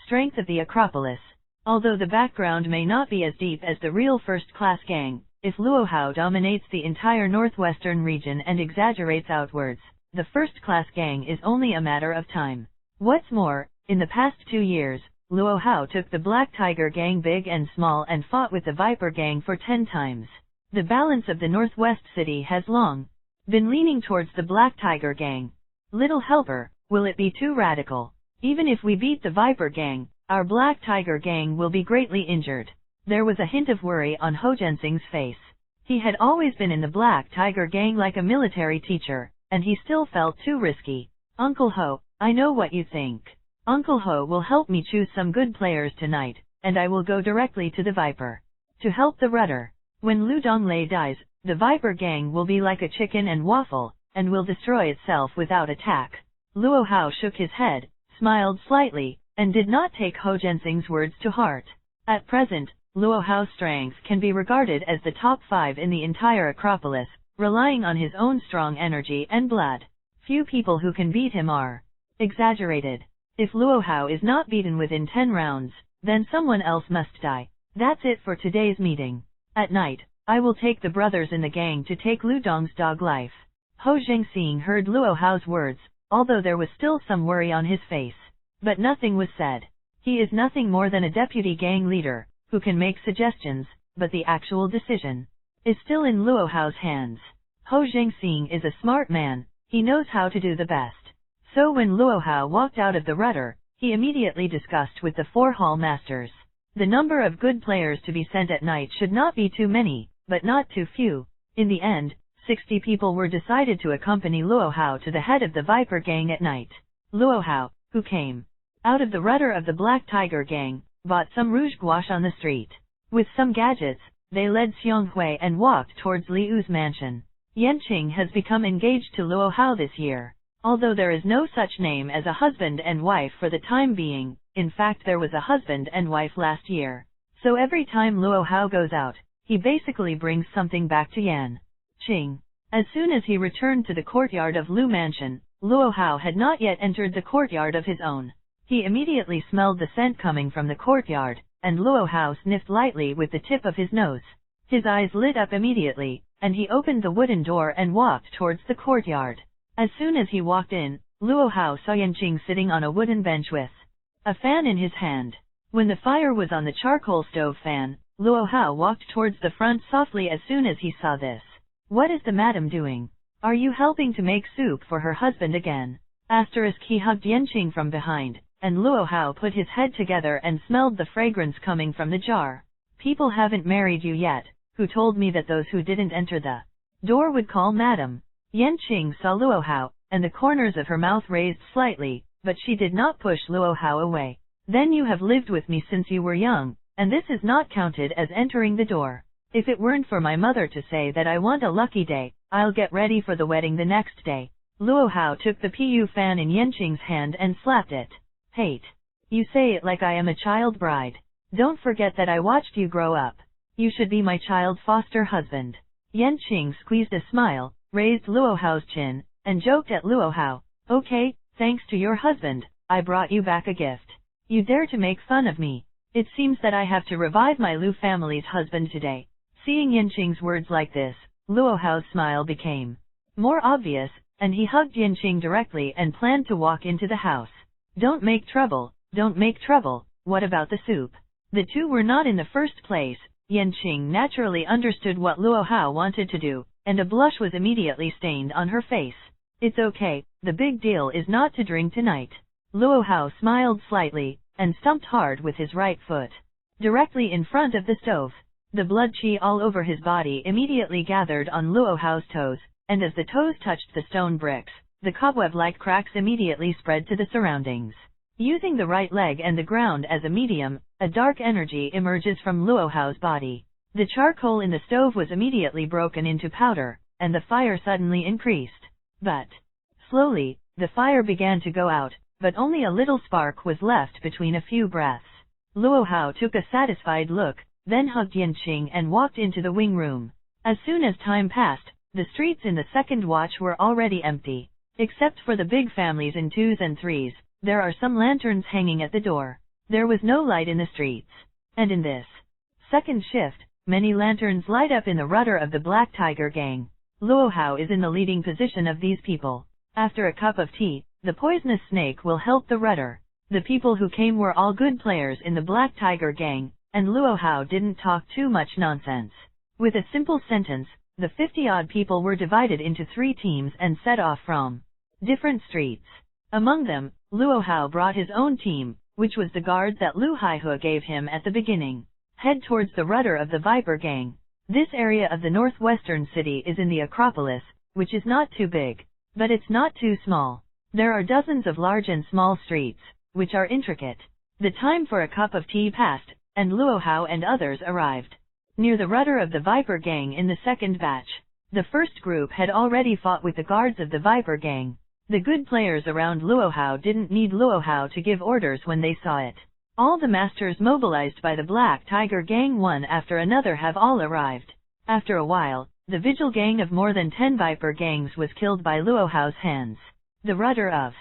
strength of the Acropolis. Although the background may not be as deep as the real first-class gang, if Luo Hao dominates the entire northwestern region and exaggerates outwards, the first-class gang is only a matter of time. What's more, in the past 2 years, Luo Hao took the Black Tiger Gang big and small and fought with the Viper Gang for 10 times. The balance of the northwest city has long been leaning towards the Black Tiger Gang. Little helper, will it be too radical? Even if we beat the Viper Gang, our Black Tiger Gang will be greatly injured. There was a hint of worry on Ho Jianxing's face. He had always been in the Black Tiger Gang like a military teacher, and he still felt too risky. Uncle Ho, I know what you think. Uncle Ho will help me choose some good players tonight, and I will go directly to the Viper to help the rudder. When Lu Donglei dies, the Viper Gang will be like a chicken and waffle, and will destroy itself without attack. Luo Hao shook his head, smiled slightly, and did not take Ho Jianxing's words to heart. At present, Luo Hao's strength can be regarded as the top 5 in the entire Acropolis, relying on his own strong energy and blood. Few people who can beat him are exaggerated. If Luo Hao is not beaten within 10 rounds, then someone else must die. That's it for today's meeting. At night, I will take the brothers in the gang to take Lu Dong's dog life. Ho Zhengxing heard Luo Hao's words, although there was still some worry on his face. But nothing was said. He is nothing more than a deputy gang leader, who can make suggestions, but the actual decision is still in Luo Hao's hands. Ho Zhengxing is a smart man, he knows how to do the best. So when Luo Hao walked out of the rudder, he immediately discussed with the 4 hall masters. The number of good players to be sent at night should not be too many, but not too few. In the end, 60 people were decided to accompany Luo Hao to the head of the Viper Gang at night. Luo Hao, who came out of the rudder of the Black Tiger Gang, bought some rouge gouache on the street. With some gadgets, they led Xiong Hui and walked towards Liu's mansion. Yanqing has become engaged to Luo Hao this year. Although there is no such name as a husband and wife for the time being, in fact there was a husband and wife last year. So every time Luo Hao goes out, he basically brings something back to Yanqing. As soon as he returned to the courtyard of Lu Mansion, Luo Hao had not yet entered the courtyard of his own. He immediately smelled the scent coming from the courtyard, and Luo Hao sniffed lightly with the tip of his nose. His eyes lit up immediately, and he opened the wooden door and walked towards the courtyard. As soon as he walked in, Luo Hao saw Yanqing sitting on a wooden bench with a fan in his hand. When the fire was on the charcoal stove fan, Luo Hao walked towards the front softly as soon as he saw this. "What is the madam doing? Are you helping to make soup for her husband again?" He hugged Yanqing from behind, and Luo Hao put his head together and smelled the fragrance coming from the jar. "People haven't married you yet, who told me that those who didn't enter the door would call madam." Yanqing saw Luo Hao, and the corners of her mouth raised slightly, but she did not push Luo Hao away. "Then you have lived with me since you were young, and this is not counted as entering the door. If it weren't for my mother to say that I want a lucky day, I'll get ready for the wedding the next day." Luo Hao took the pu fan in Yanqing's hand and slapped it. "Hate. You say it like I am a child bride. Don't forget that I watched you grow up. You should be my child foster husband." Yanqing squeezed a smile, raised Luo Hao's chin, and joked at Luo Hao. "Okay, thanks to your husband, I brought you back a gift. You dare to make fun of me. It seems that I have to revive my Lu family's husband today." Seeing Yanqing's words like this, Luo Hao's smile became more obvious, and he hugged Yanqing directly and planned to walk into the house. "Don't make trouble, don't make trouble, what about the soup?" The two were not in the first place. Yanqing naturally understood what Luo Hao wanted to do, and a blush was immediately stained on her face. "It's okay, the big deal is not to drink tonight." Luo Hao smiled slightly, and stumped hard with his right foot. Directly in front of the stove, the blood qi all over his body immediately gathered on Luo Hao's toes, and as the toes touched the stone bricks, the cobweb-like cracks immediately spread to the surroundings. Using the right leg and the ground as a medium, a dark energy emerges from Luo Hao's body. The charcoal in the stove was immediately broken into powder, and the fire suddenly increased. But slowly, the fire began to go out, but only a little spark was left between a few breaths. Luo Hao took a satisfied look, then hugged Yanqing and walked into the wing room. As soon as time passed, the streets in the second watch were already empty. Except for the big families in 2s and 3s, there are some lanterns hanging at the door. There was no light in the streets. And in this second shift, many lanterns light up in the rudder of the Black Tiger Gang. Luo Hao is in the leading position of these people. After a cup of tea, the poisonous snake will help the rudder. The people who came were all good players in the Black Tiger Gang, and Luo Hao didn't talk too much nonsense. With a simple sentence, the 50-odd people were divided into 3 teams and set off from different streets. Among them, Luo Hao brought his own team, which was the guard that Lu Haihe gave him at the beginning. Head towards the rudder of the Viper Gang. This area of the northwestern city is in the Acropolis, which is not too big, but it's not too small. There are dozens of large and small streets, which are intricate. The time for a cup of tea passed, and Luo Hao and others arrived near the rudder of the Viper Gang in the second batch. The first group had already fought with the guards of the Viper Gang. The good players around Luo Hao didn't need Luo Hao to give orders when they saw it. All the masters mobilized by the Black Tiger Gang one after another have all arrived. After a while, the Vigil Gang of more than 10 Viper Gangs was killed by Luo Hao's hands. The rudder of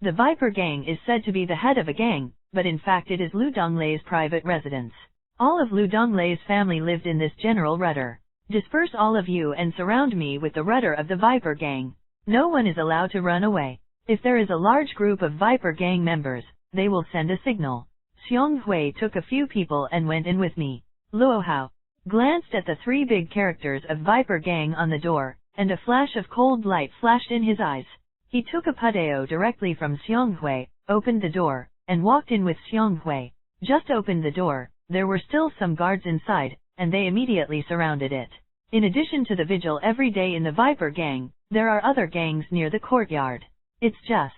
the Viper Gang is said to be the head of a gang, but in fact it is Lu Donglei's private residence. All of Lu Donglei's family lived in this general rudder. Disperse all of you and surround me with the rudder of the Viper Gang. No one is allowed to run away. If there is a large group of Viper Gang members, they will send a signal. Xiong Hui took a few people and went in with me. Luo Hao glanced at the three big characters of Viper Gang on the door, and a flash of cold light flashed in his eyes. He took a puteo directly from Xiong Hui, opened the door, and walked in with Xiong Hui. Just opened the door, there were still some guards inside, and they immediately surrounded it. In addition to the vigil every day in the Viper Gang, there are other gangs near the courtyard. It's just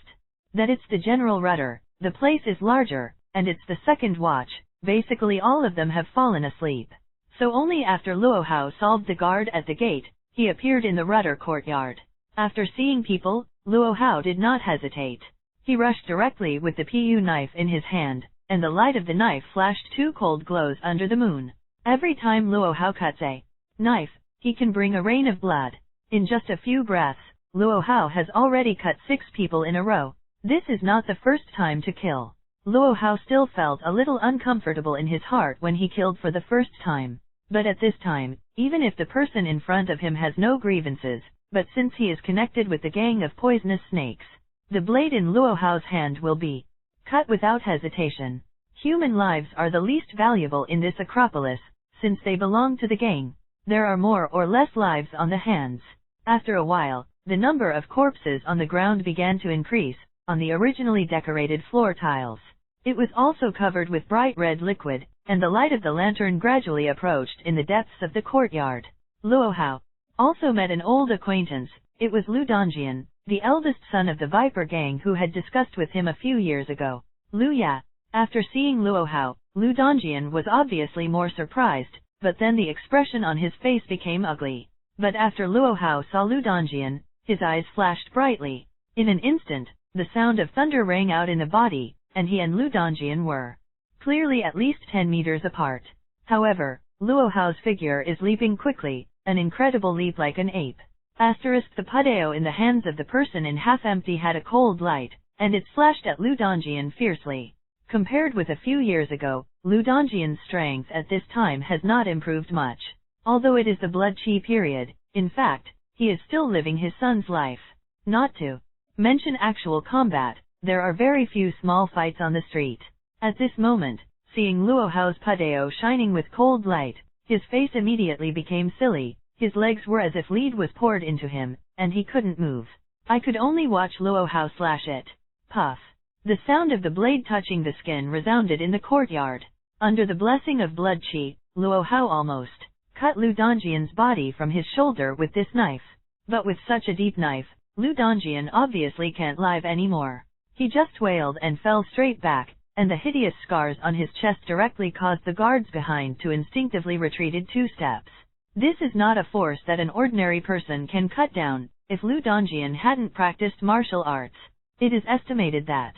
that it's the general rudder, the place is larger, and it's the second watch. Basically all of them have fallen asleep. So only after Luo Hao solved the guard at the gate, he appeared in the rudder courtyard. After seeing people, Luo Hao did not hesitate. He rushed directly with the pu knife in his hand, and the light of the knife flashed two cold glows under the moon. Every time Luo Hao cuts a knife, he can bring a rain of blood. In just a few breaths, Luo Hao has already cut 6 people in a row. This is not the first time to kill. Luo Hao still felt a little uncomfortable in his heart when he killed for the first time. But at this time, even if the person in front of him has no grievances, but since he is connected with the gang of poisonous snakes, the blade in Luo Hao's hand will be cut without hesitation. Human lives are the least valuable in this Acropolis, since they belong to the gang. There are more or less lives on the hands. After a while, the number of corpses on the ground began to increase, on the originally decorated floor tiles. It was also covered with bright red liquid, and the light of the lantern gradually approached in the depths of the courtyard. Luo Hao also met an old acquaintance. It was Lu Dongjian, the eldest son of the Viper Gang who had discussed with him a few years ago. Lu Ya. After seeing Luo Hao, Lu Dongjian was obviously more surprised, but then the expression on his face became ugly. But after Luo Hao saw Lu Dongjian, his eyes flashed brightly. In an instant, the sound of thunder rang out in the body, and he and Lu Dongjian were clearly at least 10 meters apart. However, Luo Hao's figure is leaping quickly, an incredible leap like an ape. The puteo in the hands of the person in half-empty had a cold light, and it flashed at Lu Dongjian fiercely. Compared with a few years ago, Lu Dongjian's strength at this time has not improved much. Although it is the blood qi period, in fact, he is still living his son's life. Not to mention actual combat, there are very few small fights on the street. At this moment, seeing Luo Hao's puteo shining with cold light, his face immediately became silly, his legs were as if lead was poured into him, and he couldn't move. I could only watch Luo Hao slash it. Puff. The sound of the blade touching the skin resounded in the courtyard. Under the blessing of blood qi, Luo Hao almost cut Lu Dongjian's body from his shoulder with this knife. But with such a deep knife, Lu Dongjian obviously can't live anymore. He just wailed and fell straight back, and the hideous scars on his chest directly caused the guards behind to instinctively retreated 2 steps. This is not a force that an ordinary person can cut down. If Lu Dongjian hadn't practiced martial arts, it is estimated that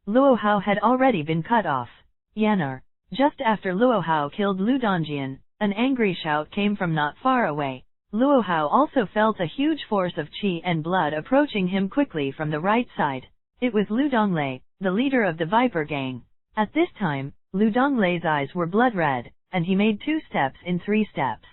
Luo Hao had already been cut off. Yanar. Just after Luo Hao killed Lu Dongjian, an angry shout came from not far away. Luo Hao also felt a huge force of qi and blood approaching him quickly from the right side. It was Lu Donglei, the leader of the Viper Gang. At this time, Lu Donglei's eyes were blood red, and he made 2 steps in 3 steps.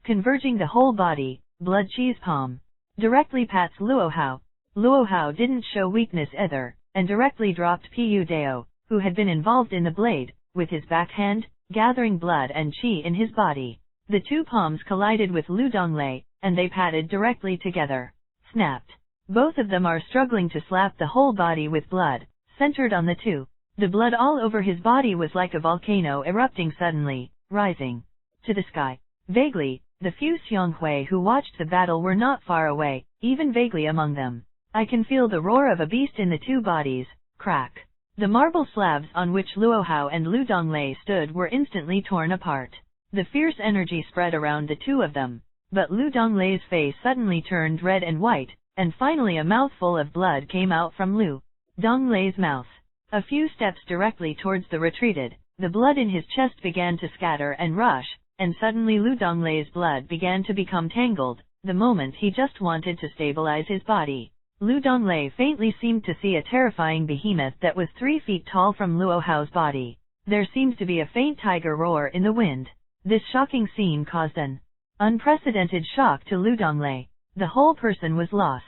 Converging the whole body, blood qi's palm directly pats Luo Hao. Luo Hao didn't show weakness either, and directly dropped Pu Dao, who had been involved in the blade, with his backhand, gathering blood and qi in his body. The 2 palms collided with Lu Donglei, and they patted directly together. Snapped. Both of them are struggling to slap the whole body with blood, centered on the 2. The blood all over his body was like a volcano erupting suddenly, rising to the sky. Vaguely, the few Xiong Hui who watched the battle were not far away, even vaguely among them. I can feel the roar of a beast in the 2 bodies. Crack. The marble slabs on which Luo Hao and Lu Donglei stood were instantly torn apart. The fierce energy spread around the 2 of them. But Lu Donglei's face suddenly turned red and white, and finally a mouthful of blood came out from Lu Donglei's mouth. A few steps directly towards the retreated, the blood in his chest began to scatter and rush, and suddenly Lu Donglei's blood began to become tangled, the moment he just wanted to stabilize his body. Lu Donglei faintly seemed to see a terrifying behemoth that was 3 feet tall from Luo Hao's body. There seems to be a faint tiger roar in the wind. This shocking scene caused an unprecedented shock to Lu Donglei. The whole person was lost.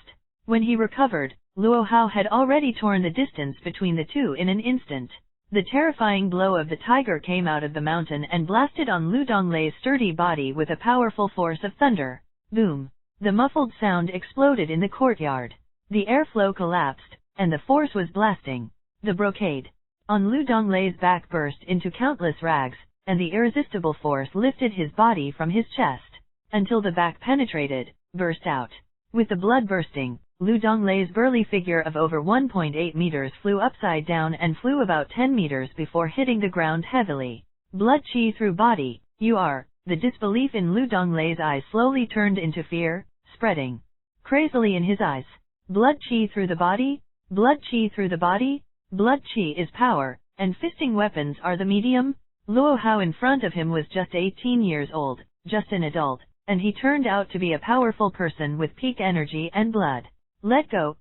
When he recovered, Luo Hao had already torn the distance between the two in an instant. The terrifying blow of the tiger came out of the mountain and blasted on Lu Donglei's sturdy body with a powerful force of thunder. Boom! The muffled sound exploded in the courtyard. The airflow collapsed, and the force was blasting. The brocade on Lu Donglei's back burst into countless rags, and the irresistible force lifted his body from his chest, until the back penetrated, burst out. With the blood bursting, Lu Donglei's burly figure of over 1.8 meters flew upside down and flew about 10 meters before hitting the ground heavily. Blood chi through body, you are. The disbelief in Lu Donglei's eyes slowly turned into fear, spreading crazily in his eyes. Blood chi through the body? Blood chi through the body? Blood chi is power, and fisting weapons are the medium? Luo Hao in front of him was just 18 years old, just an adult, and he turned out to be a powerful person with peak energy and blood. Let go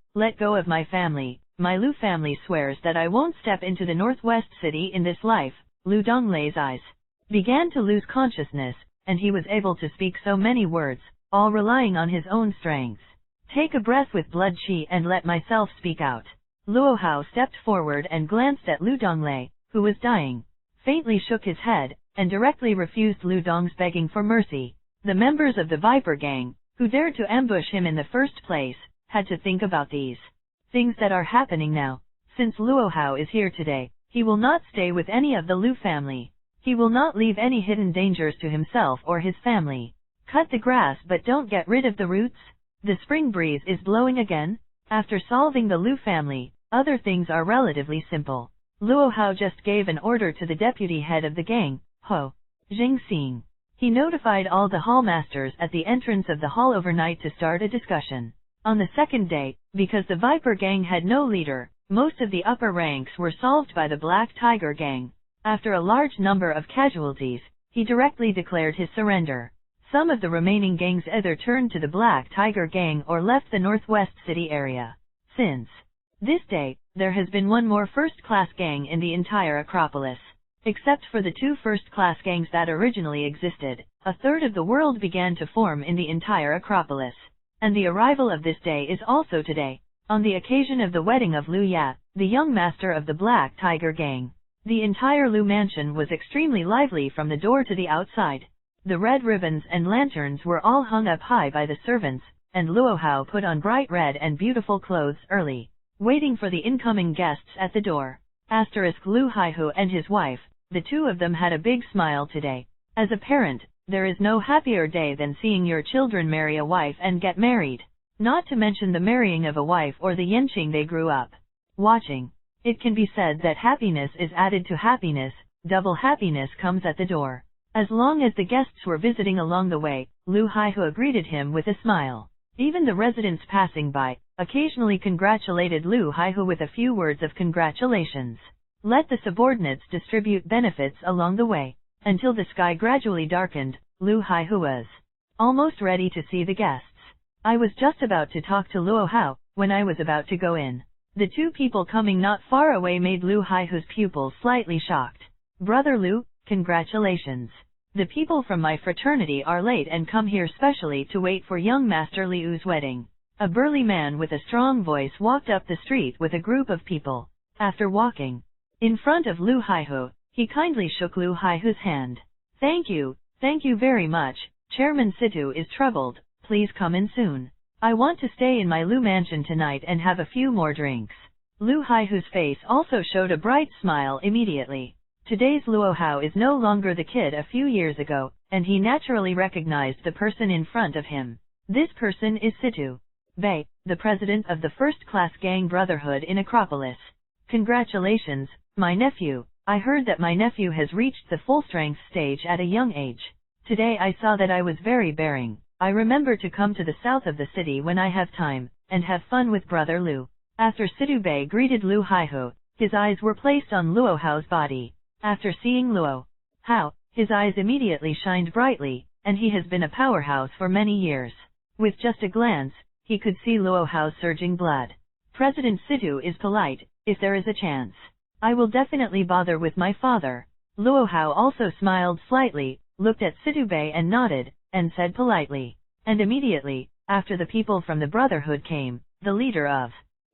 of my family. My Lu family swears that I won't step into the Northwest City in this life. Lu Donglei's eyes began to lose consciousness, and he was able to speak so many words, all relying on his own strengths. Take a breath with blood chi and let myself speak out. Luo Hao stepped forward and glanced at Lu Donglei, who was dying, faintly shook his head, and directly refused Lu Dong's begging for mercy. The members of the Viper Gang, who dared to ambush him in the first place, had to think about these things that are happening now. Since Luo Hao is here today, he will not stay with any of the Lu family. He will not leave any hidden dangers to himself or his family. Cut the grass but don't get rid of the roots. The spring breeze is blowing again. After solving the Lu family, other things are relatively simple. Luo Hao just gave an order to the deputy head of the gang, Ho Jingxing. He notified all the hall masters at the entrance of the hall overnight to start a discussion. On the second day, because the Viper Gang had no leader, most of the upper ranks were solved by the Black Tiger Gang. After a large number of casualties, he directly declared his surrender. Some of the remaining gangs either turned to the Black Tiger Gang or left the Northwest City area. Since this day, there has been one more first-class gang in the entire Acropolis. Except for the two first-class gangs that originally existed, a third of the world began to form in the entire Acropolis. And the arrival of this day is also today, on the occasion of the wedding of Lu Ya, the young master of the Black Tiger Gang. The entire Lu mansion was extremely lively from the door to the outside. The red ribbons and lanterns were all hung up high by the servants, and Luo Hao put on bright red and beautiful clothes early, waiting for the incoming guests at the door. Lu Haihu and his wife, the two of them had a big smile today. As a parent, there is no happier day than seeing your children marry a wife and get married. Not to mention the marrying of a wife or the yenching they grew up watching. It can be said that happiness is added to happiness, double happiness comes at the door. As long as the guests were visiting along the way, Lu Haihu greeted him with a smile. Even the residents passing by occasionally congratulated Lu Haihu with a few words of congratulations. Let the subordinates distribute benefits along the way. Until the sky gradually darkened, Lu Haihu was almost ready to see the guests. I was just about to talk to Luo Hao, when I was about to go in. The two people coming not far away made Lu Haihu's pupils slightly shocked. Brother Lu, congratulations. The people from my fraternity are late and come here specially to wait for young Master Liu's wedding. A burly man with a strong voice walked up the street with a group of people. After walking in front of Lu Haihu, he kindly shook Lu Haihu's hand. Thank you very much. Chairman Situ is troubled. Please come in soon. I want to stay in my Lu mansion tonight and have a few more drinks. Lu Haihu's face also showed a bright smile immediately. Today's Luo Hao is no longer the kid a few years ago, and he naturally recognized the person in front of him. This person is Situ Bei, the president of the first-class gang brotherhood in Acropolis. Congratulations, my nephew. I heard that my nephew has reached the full-strength stage at a young age. Today I saw that I was very bearing. I remember to come to the south of the city when I have time, and have fun with brother Lu. After Situ Bei greeted Lu Haihu, his eyes were placed on Luo Hao's body. After seeing Luo Hao, his eyes immediately shined brightly, and he has been a powerhouse for many years. With just a glance, he could see Luo Hao's surging blood. President Situ is polite. If there is a chance, I will definitely bother with my father. Luo Hao also smiled slightly, looked at Situ Bei and nodded, and said politely. And immediately, after the people from the Brotherhood came, the leader of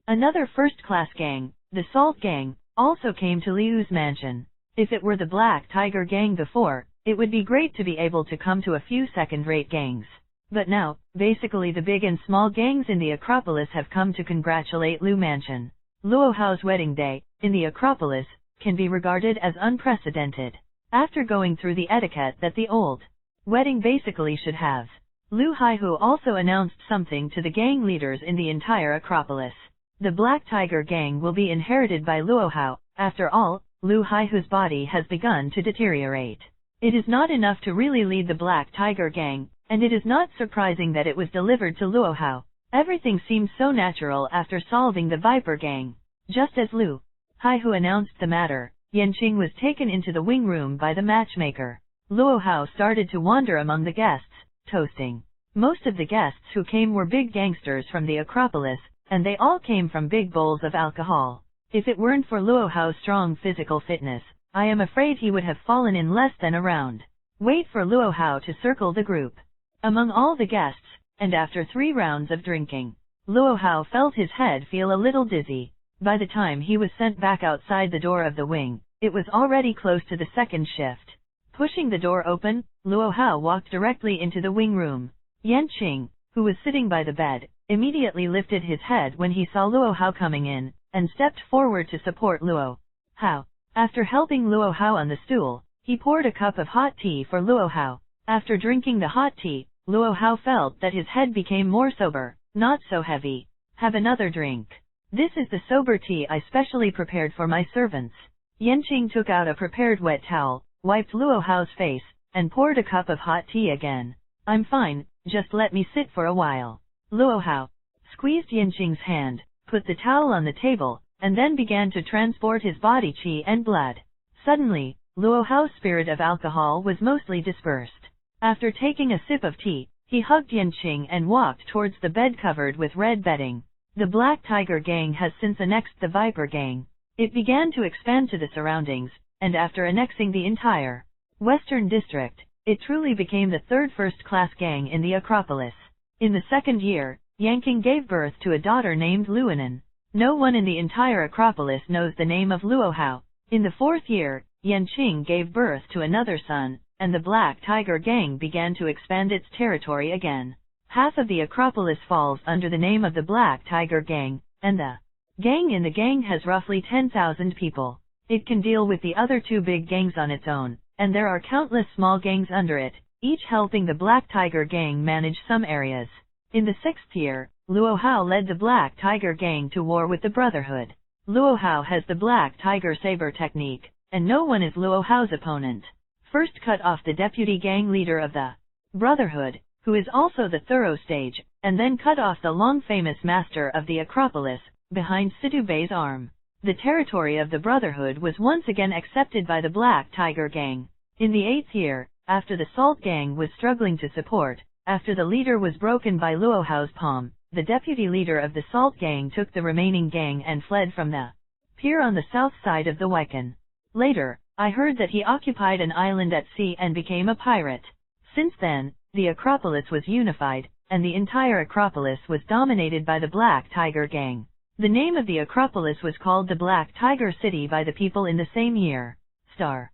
another first-class gang, the Salt Gang, also came to Liu's mansion. If it were the Black Tiger Gang before, it would be great to be able to come to a few second-rate gangs. But now, basically the big and small gangs in the Acropolis have come to congratulate Liu Mansion. Luo Hao's wedding day, in the Acropolis, can be regarded as unprecedented. After going through the etiquette that the old wedding basically should have, Liu Haihu also announced something to the gang leaders in the entire Acropolis. The Black Tiger Gang will be inherited by Luo Hao. After all, Liu Haihu's body has begun to deteriorate. It is not enough to really lead the Black Tiger Gang, and it is not surprising that it was delivered to Luo Hao. Everything seemed so natural after solving the Viper Gang. Just as Liu Haihu announced the matter, Yanqing was taken into the wing room by the matchmaker. Luo Hao started to wander among the guests, toasting. Most of the guests who came were big gangsters from the Acropolis, and they all came from big bowls of alcohol. If it weren't for Luo Hao's strong physical fitness, I am afraid he would have fallen in less than a round. Wait for Luo Hao to circle the group among all the guests, and after 3 rounds of drinking, Luo Hao felt his head feel a little dizzy. By the time he was sent back outside the door of the wing, it was already close to the second shift. Pushing the door open, Luo Hao walked directly into the wing room. Yanqing, who was sitting by the bed, immediately lifted his head when he saw Luo Hao coming in, and stepped forward to support Luo Hao. After helping Luo Hao on the stool, he poured a cup of hot tea for Luo Hao. After drinking the hot tea, Luo Hao felt that his head became more sober, not so heavy. Have another drink. This is the sober tea I specially prepared for my servants. Yanqing took out a prepared wet towel, wiped Luo Hao's face, and poured a cup of hot tea again. I'm fine, just let me sit for a while. Luo Hao squeezed Yanqing's hand, put the towel on the table, and then began to transport his body qi and blood. Suddenly, Luo Hao's spirit of alcohol was mostly dispersed. After taking a sip of tea, he hugged Yanqing and walked towards the bed covered with red bedding. The Black Tiger Gang has since annexed the Viper Gang. It began to expand to the surroundings, and after annexing the entire Western District, it truly became the third first-class gang in the Acropolis. In the second year, Yanqing gave birth to a daughter named Luonan. No one in the entire Acropolis knows the name of Luo Hao. In the fourth year, Yanqing gave birth to another son, and the Black Tiger Gang began to expand its territory again. Half of the Acropolis falls under the name of the Black Tiger Gang, and the gang in the gang has roughly 10,000 people. It can deal with the other 2 big gangs on its own, and there are countless small gangs under it, each helping the Black Tiger Gang manage some areas. In the 6th year, Luo Hao led the Black Tiger Gang to war with the Brotherhood. Luo Hao has the Black Tiger Saber technique, and no one is Luo Hao's opponent. First cut off the deputy gang leader of the Brotherhood, who is also the thorough stage, and then cut off the long-famous master of the Acropolis, behind Situ Bei's arm. The territory of the Brotherhood was once again accepted by the Black Tiger Gang. In the 8th year, after the Salt Gang was struggling to support, after the leader was broken by Luo Hao's palm, the deputy leader of the Salt Gang took the remaining gang and fled from the pier on the south side of the Waikan. Later, I heard that he occupied an island at sea and became a pirate. Since then, the Acropolis was unified, and the entire Acropolis was dominated by the Black Tiger Gang. The name of the Acropolis was called the Black Tiger City by the people in the same year. Star.